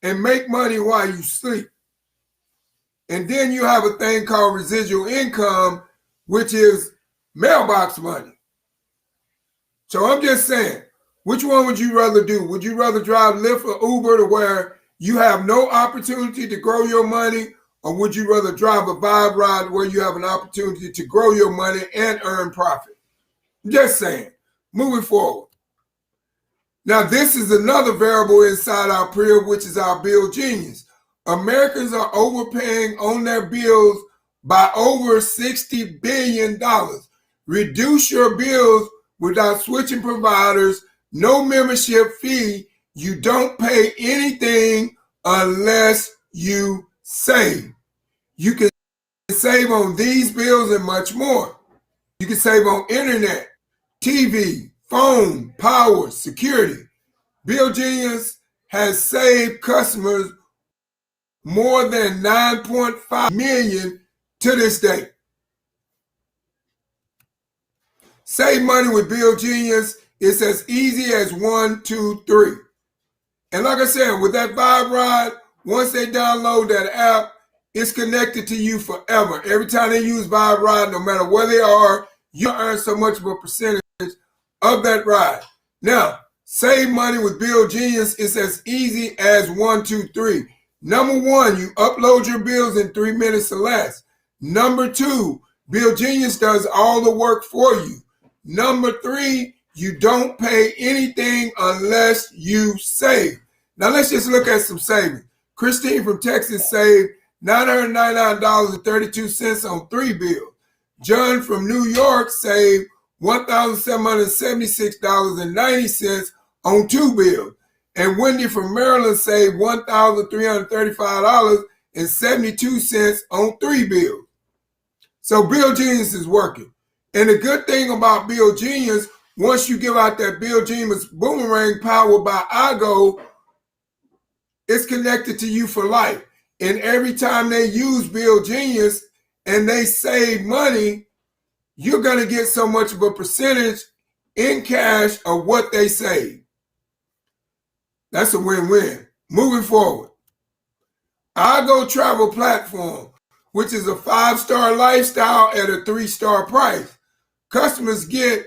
and make money while you sleep. And then you have a thing called residual income, which is mailbox money. So I'm just saying, which one would you rather do? Would you rather drive Lyft or Uber to where you have no opportunity to grow your money, or would you rather drive a Vibe ride where you have an opportunity to grow your money and earn profit? I'm just saying, moving forward. Now, this is another variable inside our PRIV, which is our bill genius. Americans are overpaying on their bills by over $60 billion. Reduce your bills without switching providers, no membership fee. You don't pay anything unless you save. You can save on these bills and much more. You can save on internet, TV, phone, power, security. Bill Genius has saved customers more than 9.5 million to this day. Save money with Bill Genius. It's as easy as 1, 2, 3. And like I said, with that Vibe ride, once they download that app, it's connected to you forever. Every time they use Vibe ride, no matter where they are, you earn so much of a percentage of that ride. Now, save money with Bill Genius is as easy as 1, 2, 3. Number one, you upload your bills in 3 minutes or less. Number two, Bill Genius does all the work for you. Number three, you don't pay anything unless you save. Now let's just look at some savings. Christine from Texas saved $999.32 on 3 bills. John from New York saved $1,776.90 on 2 bills. And Wendy from Maryland saved $1,335.72 on 3 bills. So Bill Genius is working. And the good thing about Bill Genius, once you give out that Bill Genius Boomerang powered by iGo, it's connected to you for life. And every time they use Bill Genius and they save money, you're going to get so much of a percentage in cash of what they save. That's a win-win. Moving forward, iGo Travel Platform, which is a 5-star lifestyle at a 3-star price. Customers get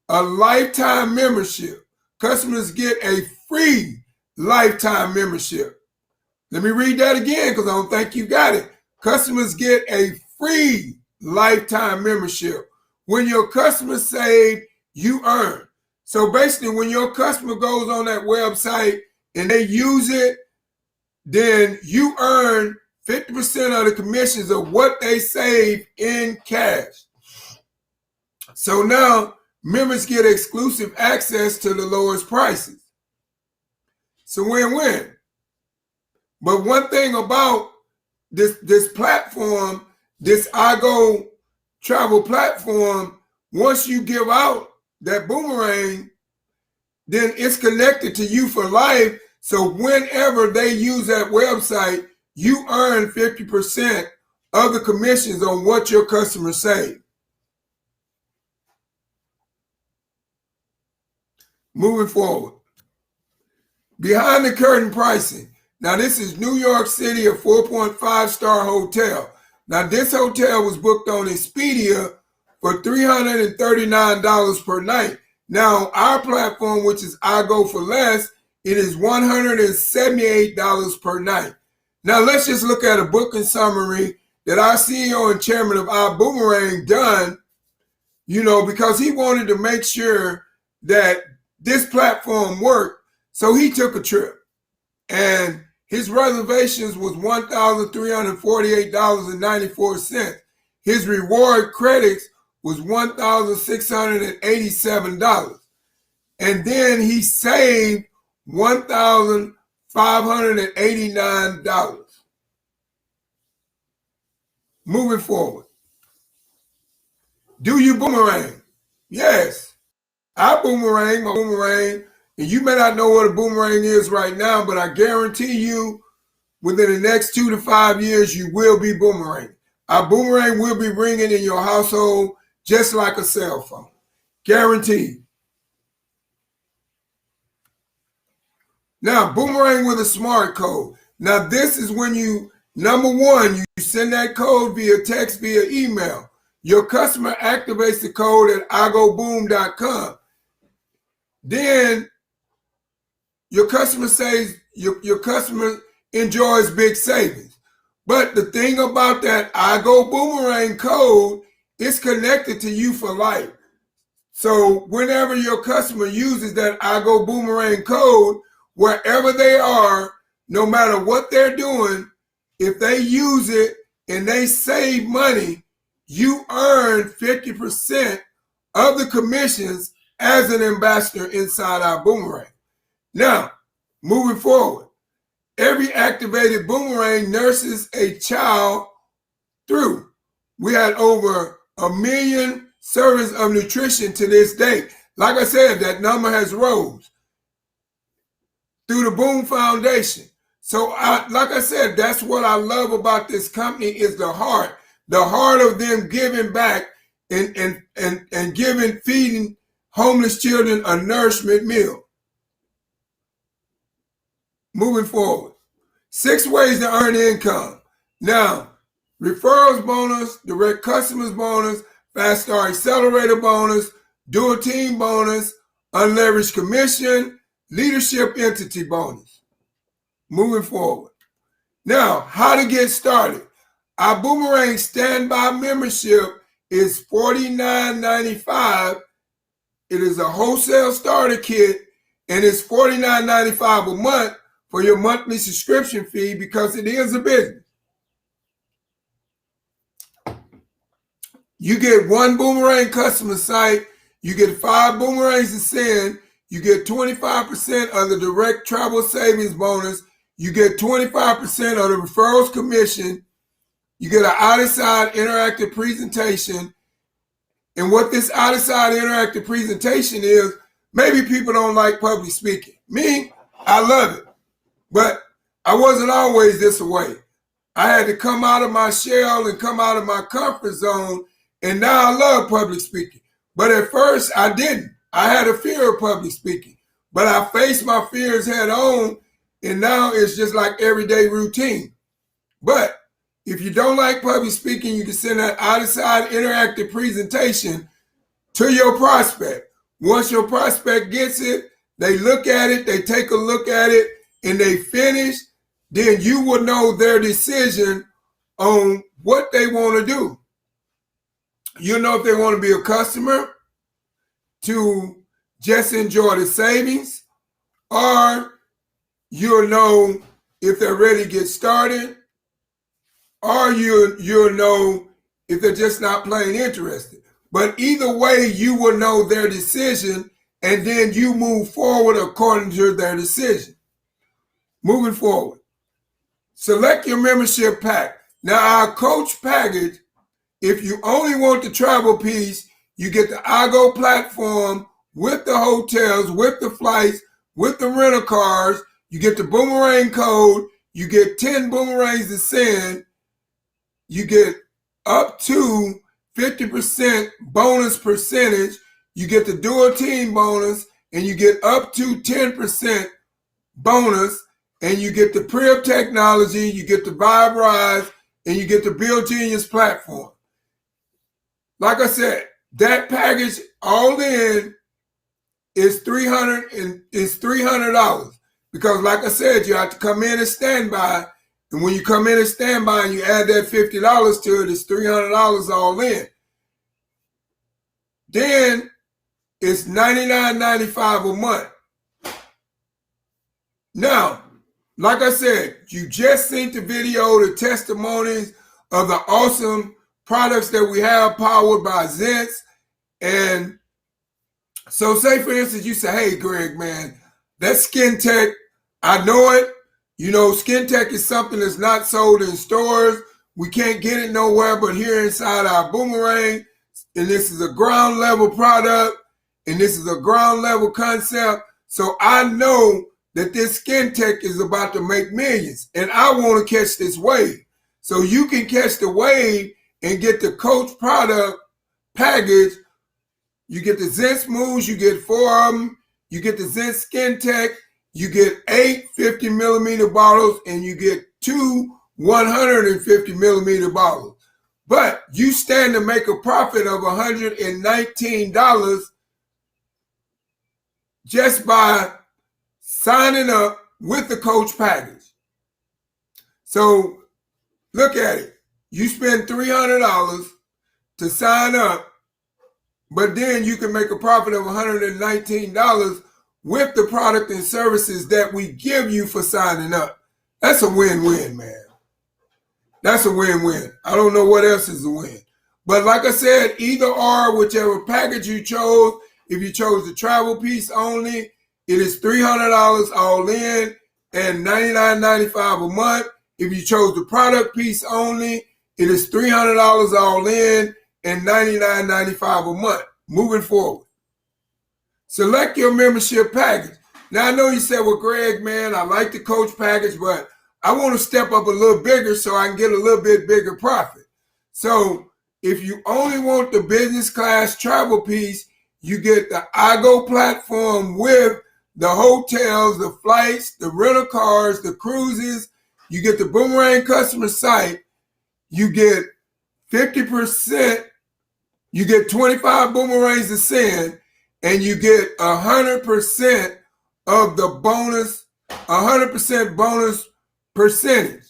a lifetime membership. Customers get a free lifetime membership. Let me read that again because I don't think you got it. Customers get a free lifetime membership When your customer save, you earn. So basically, when your customer goes on that website and they use it, then you earn 50% of the commissions of what they save in cash. So now members get exclusive access to the lowest prices. It's a win-win. But one thing about this platform, this iGo travel platform, once you give out that boomerang, then it's connected to you for life. So whenever they use that website, you earn 50% of the commissions on what your customers save. Moving forward. Behind the curtain pricing. Now this is New York City, a 4.5-star hotel. Now this hotel was booked on Expedia for $339 per night. Now our platform, which is iGo for Less, it is $178 per night. Now let's just look at a booking summary that our CEO and chairman of our Boomerang done, because he wanted to make sure that this platform worked. So he took a trip and his reservations was $1,348.94. His reward credits was $1,687. And then he saved $1,589. Moving forward. Do you boomerang? Yes. I boomerang, my boomerang. And you may not know what a boomerang is right now, but I guarantee you within the next 2 to 5 years, you will be boomerang. Our boomerang will be ringing in your household just like a cell phone. Guaranteed. Now, boomerang with a smart code. Now, this is when you, number one, you send that code via text, via email. Your customer activates the code at igoboom.com. Then your customer says your customer enjoys big savings. But the thing about that iGo Boomerang code, it's connected to you for life. So whenever your customer uses that iGo Boomerang code, wherever they are, no matter what they're doing, if they use it and they save money, you earn 50% of the commissions as an ambassador inside our Boomerang. Now, moving forward, every activated boomerang nurses a child through. We had over 1 million servings of nutrition to this date. Like I said, that number has rose through the Boom Foundation. So like I said, that's what I love about this company is the heart of them giving back and feeding homeless children a nourishment meal. Moving forward, 6 ways to earn income. Now, referrals bonus, direct customers bonus, fast start accelerator bonus, dual team bonus, unleveraged commission, leadership entity bonus. Moving forward. Now, how to get started. Our Boomerang standby membership is $49.95. It is a wholesale starter kit, and it's $49.95 a month for your monthly subscription fee because it is a business. You get 1 Boomerang customer site, you get 5 boomerangs to send, you get 25% of the direct travel savings bonus, you get 25% of the referrals commission, you get an out-of-side interactive presentation. And what this out-of-side interactive presentation is, maybe people don't like public speaking. Me, I love it. But I wasn't always this way. I had to come out of my shell and come out of my comfort zone, and now I love public speaking. But at first, I didn't. I had a fear of public speaking. But I faced my fears head on, and now it's just like everyday routine. But if you don't like public speaking, you can send that out-of-side interactive presentation to your prospect. Once your prospect gets it, they look at it, they take a look at it, and they finish, then you will know their decision on what they want to do. You'll know if they want to be a customer to just enjoy the savings, or you'll know if they're ready to get started, or you'll know if they're just not plain interested. But either way, you will know their decision, and then you move forward according to their decision. Moving forward, select your membership pack. Now, our coach package, if you only want the travel piece, you get the iGo platform with the hotels, with the flights, with the rental cars. You get the boomerang code. You get 10 boomerangs to send. You get up to 50% bonus percentage. You get the dual team bonus, and you get up to 10% bonus, and you get the Priv technology, you get the Vibe Rise, and you get the Build Genius platform. Like I said, that package all in is $300, because like I said, you have to come in and stand by. And when you come in and stand by and you add that $50 to it, it's $300 all in. Then it's $99.95 a month. Now, like I said, you just seen the video, the testimonies of the awesome products that we have powered by Zents. And so say, for instance, you say, hey, Greg, man, that Skin Tech, I know it. You know, Skin Tech is something that's not sold in stores. We can't get it nowhere but here inside our Boomerang. And this is a ground level product. And this is a ground level concept. So I know that this Skin Tech is about to make millions. And I want to catch this wave. So you can catch the wave and get the Coach product package. You get the Zent Smooths, you get 4 of them. You get the Zent Skin Tech. You get 8 50-millimeter bottles, and you get 2 150-millimeter bottles. But you stand to make a profit of $119 just by signing up with the Coach package. So look at it. You spend $300 to sign up, but then you can make a profit of $119 with the product and services that we give you for signing up. That's a win-win, man. That's a win-win. I don't know what else is a win. But like I said, either or, whichever package you chose, if you chose the travel piece only, it is $300 all in and $99.95 a month. If you chose the product piece only, it is $300 all in and $99.95 a month. Moving forward, select your membership package. Now, I know you said, well, Greg, man, I like the Coach package, but I want to step up a little bigger so I can get a little bit bigger profit. So if you only want the business class travel piece, you get the iGo platform with the hotels, the flights, the rental cars, the cruises. You get the Boomerang customer site. You get 50%. You get 25 boomerangs to send, and you get 100% of the bonus, 100% bonus percentage.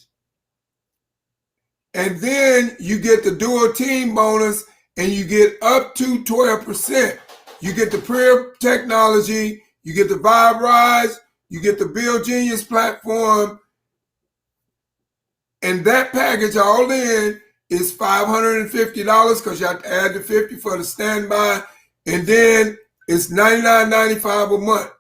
And then you get the dual team bonus, and you get up to 12%. You get the Priv technology, you get the Vibe Rise, you get the Build Genius platform, and that package all in is $550 because you have to add the 50 for the standby, and then it's $99.95 a month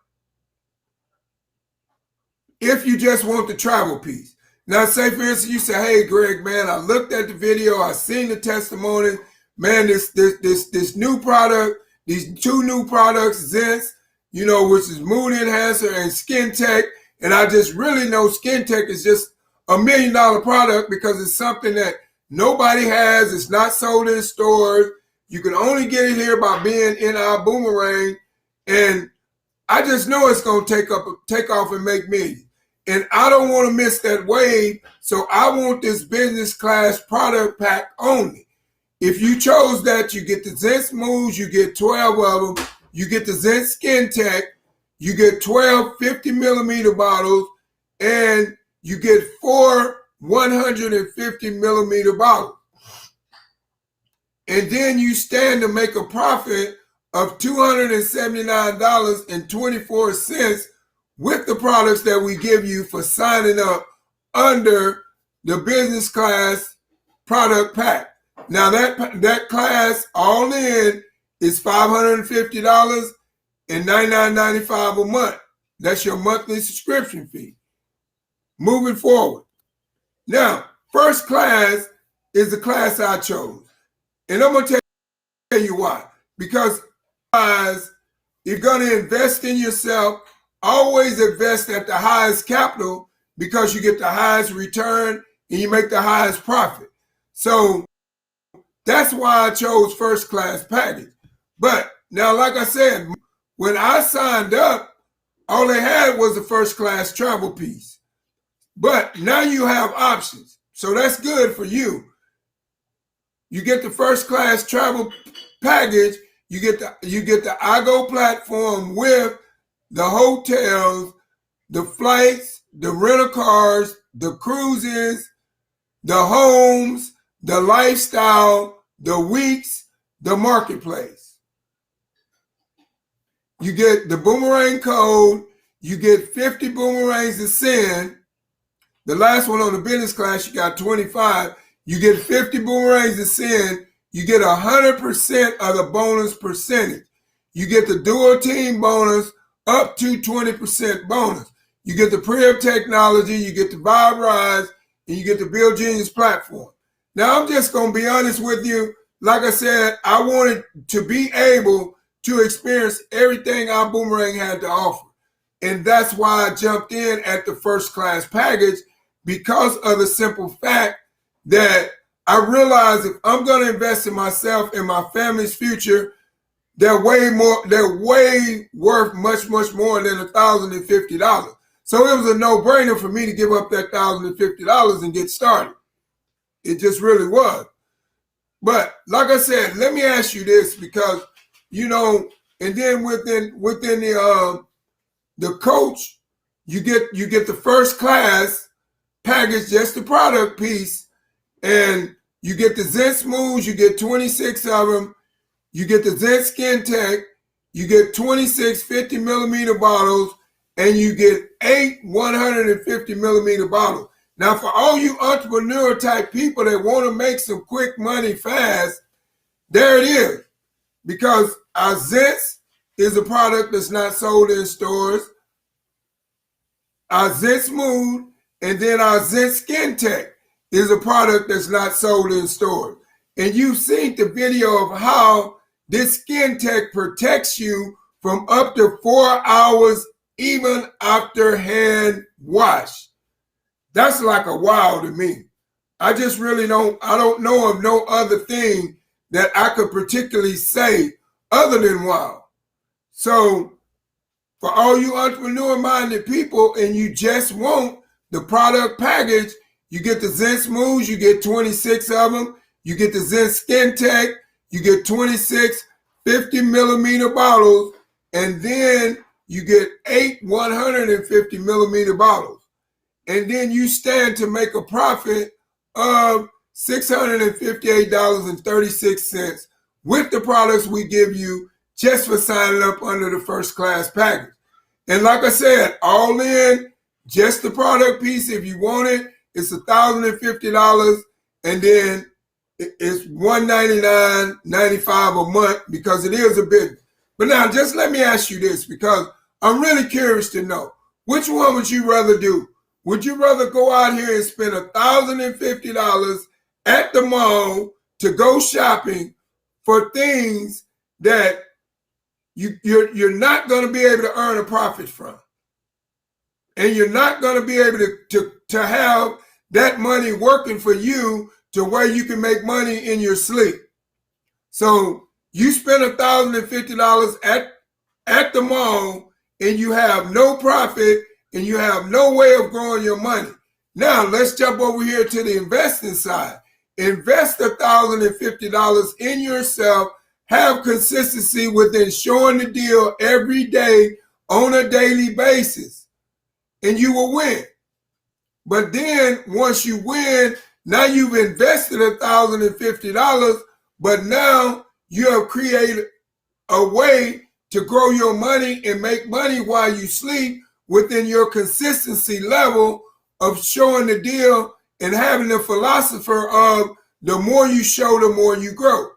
if you just want the travel piece. Now, say for instance, you say, hey, Greg, man, I looked at the video, I seen the testimony, man, this new product, these 2 new products, Zents, you know, which is Mood Enhancer and Skin Tech, and I just really know Skin Tech is just $1 million product because it's something that nobody has. It's not sold in stores. You can only get it here by being in our Boomerang. And I just know it's going to take off and make millions. And I don't want to miss that wave. So I want this business class product pack only. If you chose that, you get the Zent Smooths, you get 12 of them. You get the Zent Skin Tech. You get 12 50-millimeter bottles. And you get 4 150-millimeter bottles. and then you stand to make a profit of $279.24 with the products that we give you for signing up under the business class product pack. Now that class all in is $550 and $99.95 a month. That's your monthly subscription fee. Moving forward. Now, first class is the class I chose. And I'm going to tell you why. Because you're going to invest in yourself. Always invest at the highest capital because you get the highest return and you make the highest profit. So that's why I chose first class package. But now, like I said, when I signed up, all they had was the first class travel piece. But now you have options. So that's good for you. You get the first class travel package. You get the iGo platform with the hotels, the flights, the rental cars, the cruises, the homes, the lifestyle, the weeks, the marketplace. You get the boomerang code. You get 50 boomerangs to send. The last one on the business class, you got 25. You get 50 boomerangs to send. You get 100% of the bonus percentage. You get the dual team bonus up to 20% bonus. You get the Pre-Up technology, you get the Vibe Rise, and you get the Build Genius platform. Now, I'm just going to be honest with you. Like I said, I wanted to be able to experience everything our Boomerang had to offer. And that's why I jumped in at the first class package, because of the simple fact that I realized if I'm going to invest in myself and my family's future, they're way worth much more than $1,050. So it was a no-brainer for me to give up that $1,050 and get started. It just really was. But like I said, let me ask you this, because and then within the coach, you get the first class package, just the product piece, and you get the Zen Smooths, you get 26 of them. You get the Zen Skin Tech, you get 26 50 millimeter bottles, and you get 8 150 millimeter bottles. Now, for all you entrepreneur type people that want to make some quick money fast, there it is. Because our Zents is a product that's not sold in stores. Our Zen Smooth, and then our Zen Skin Tech is a product that's not sold in stores. And you've seen the video of how this Skin Tech protects you from up to 4 hours even after hand wash. That's like a wow to me. I just really I don't know of no other thing that I could particularly say other than wow. So for all you entrepreneur-minded people and you just want the product package, you get the Zen Smooths, you get 26 of them. You get the Zen Skin Tech, you get 26 50 millimeter bottles, and then you get 8 150 millimeter bottles. And then you stand to make a profit of $658.36 with the products we give you just for signing up under the first class package. And like I said, all in, just the product piece, if you want it, it's $1,050, and then it's $199.95 a month, because it is a business. But now, just let me ask you this, because I'm really curious to know, which one would you rather do? Would you rather go out here and spend $1,050 at the mall to go shopping for things that you're not going to be able to earn a profit from? And you're not going to be able to have that money working for you to where you can make money in your sleep. So you spend $1,050 at the mall and you have no profit and you have no way of growing your money. Now let's jump over here to the investing side. Invest $1,050 in yourself. Have consistency within showing the deal every day on a daily basis, and you will win. But then once you win, now you've invested $1,050, but now you have created a way to grow your money and make money while you sleep within your consistency level of showing the deal and having the philosopher of the more you show, the more you grow.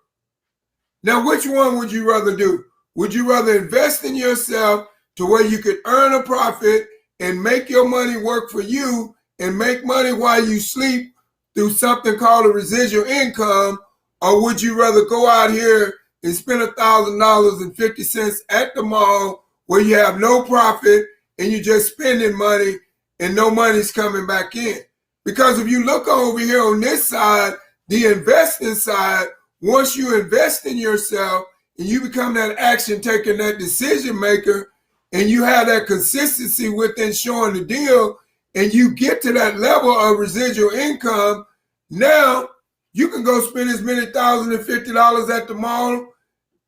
Now, which one would you rather do? Would you rather invest in yourself to where you could earn a profit and make your money work for you and make money while you sleep through something called a residual income? Or would you rather go out here and spend $1,000.50 at the mall where you have no profit and you're just spending money and no money's coming back in? Because if you look over here on this side, the investing side, once you invest in yourself and you become that action taker, that decision maker, and you have that consistency within showing the deal, and you get to that level of residual income, now you can go spend as many $1,050 at the mall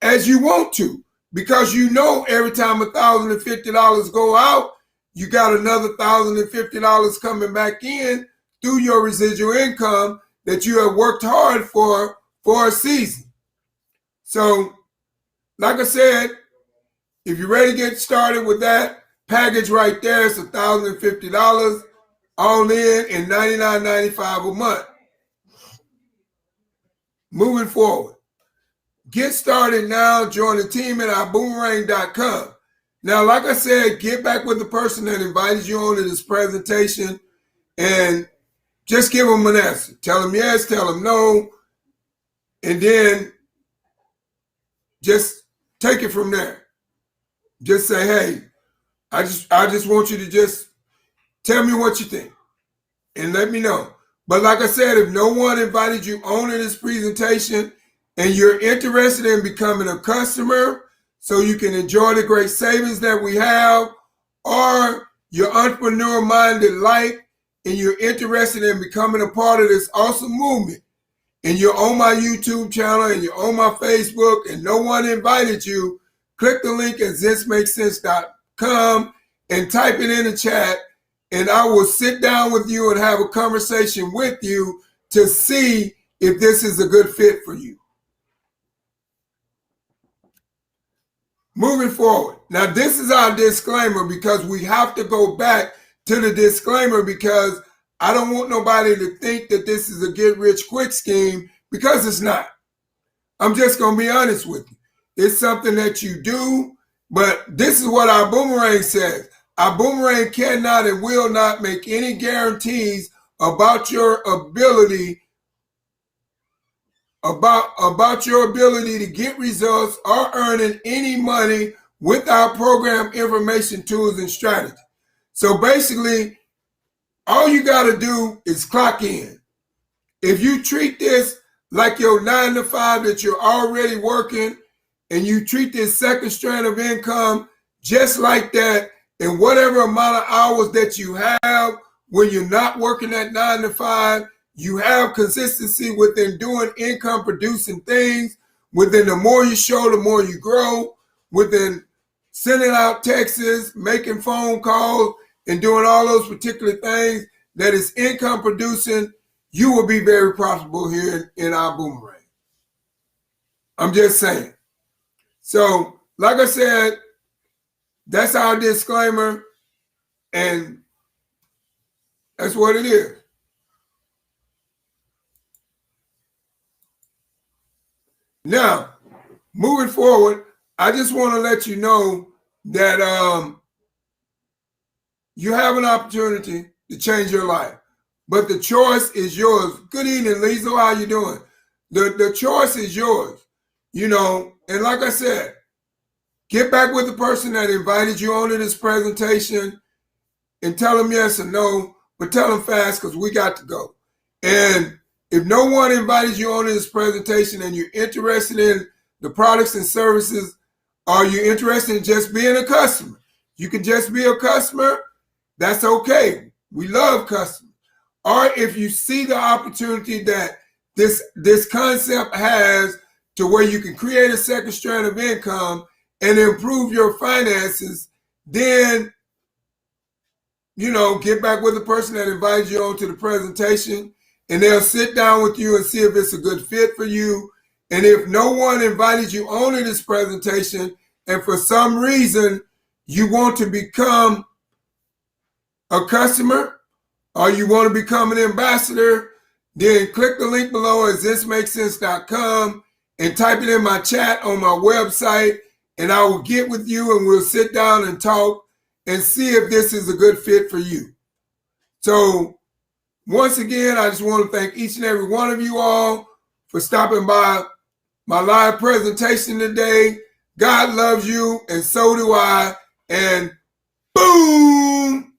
as you want to, because you know every time $1,050 go out, you got another $1,050 coming back in through your residual income that you have worked hard for a season. So, like I said, if you're ready to get started with that package right there, it's $1,050 all in and $99.95 a month. Moving forward, get started now. Join the team at boomerang.com. Now, like I said, get back with the person that invited you on to this presentation and just give them an answer. Tell them yes, tell them no, and then just take it from there. Just say, hey, I just want you to just tell me what you think and let me know. But like I said, if no one invited you on to this presentation and you're interested in becoming a customer so you can enjoy the great savings that we have, or you're entrepreneur-minded like and you're interested in becoming a part of this awesome movement, and you're on my YouTube channel and you're on my Facebook and no one invited you, click the link at thismakesense.com and type it in the chat, and I will sit down with you and have a conversation with you to see if this is a good fit for you. Moving forward. Now, this is our disclaimer, because we have to go back to the disclaimer, because I don't want nobody to think that this is a get-rich-quick scheme, because it's not. I'm just going to be honest with you. It's something that you do, but this is what our boomerang says. Our boomerang cannot and will not make any guarantees about your ability to get results or earning any money with our program information, tools, and strategy. So basically, all you got to do is clock in. If you treat this like your 9 to 5 that you're already working, and you treat this second strand of income just like that, and whatever amount of hours that you have when you're not working at 9 to 5, you have consistency within doing income producing things. Within the more you show, the more you grow. Within sending out texts, making phone calls, and doing all those particular things that is income producing, you will be very profitable here in our boomerang. I'm just saying. So, like I said, that's our disclaimer, and that's what it is. Now, moving forward, I just want to let you know that you have an opportunity to change your life, but the choice is yours. Good evening, Liesl. How you doing? The choice is yours, you know. And like I said, get back with the person that invited you onto this presentation and tell them yes or no, but tell them fast, because we got to go. And if no one invited you onto this presentation and you're interested in the products and services, or you're interested in just being a customer, you can just be a customer. That's okay. We love customers. Or if you see the opportunity that this concept has to where you can create a second strand of income and improve your finances, then, you know, get back with the person that invited you onto the presentation, and they'll sit down with you and see if it's a good fit for you. And if no one invited you on to this presentation, and for some reason you want to become a customer or you want to become an ambassador, then click the link below at thismakesense.com and type it in my chat on my website, and I will get with you and we'll sit down and talk and see if this is a good fit for you. So once again, I just want to thank each and every one of you all for stopping by my live presentation today. God loves you, and so do I. And boom!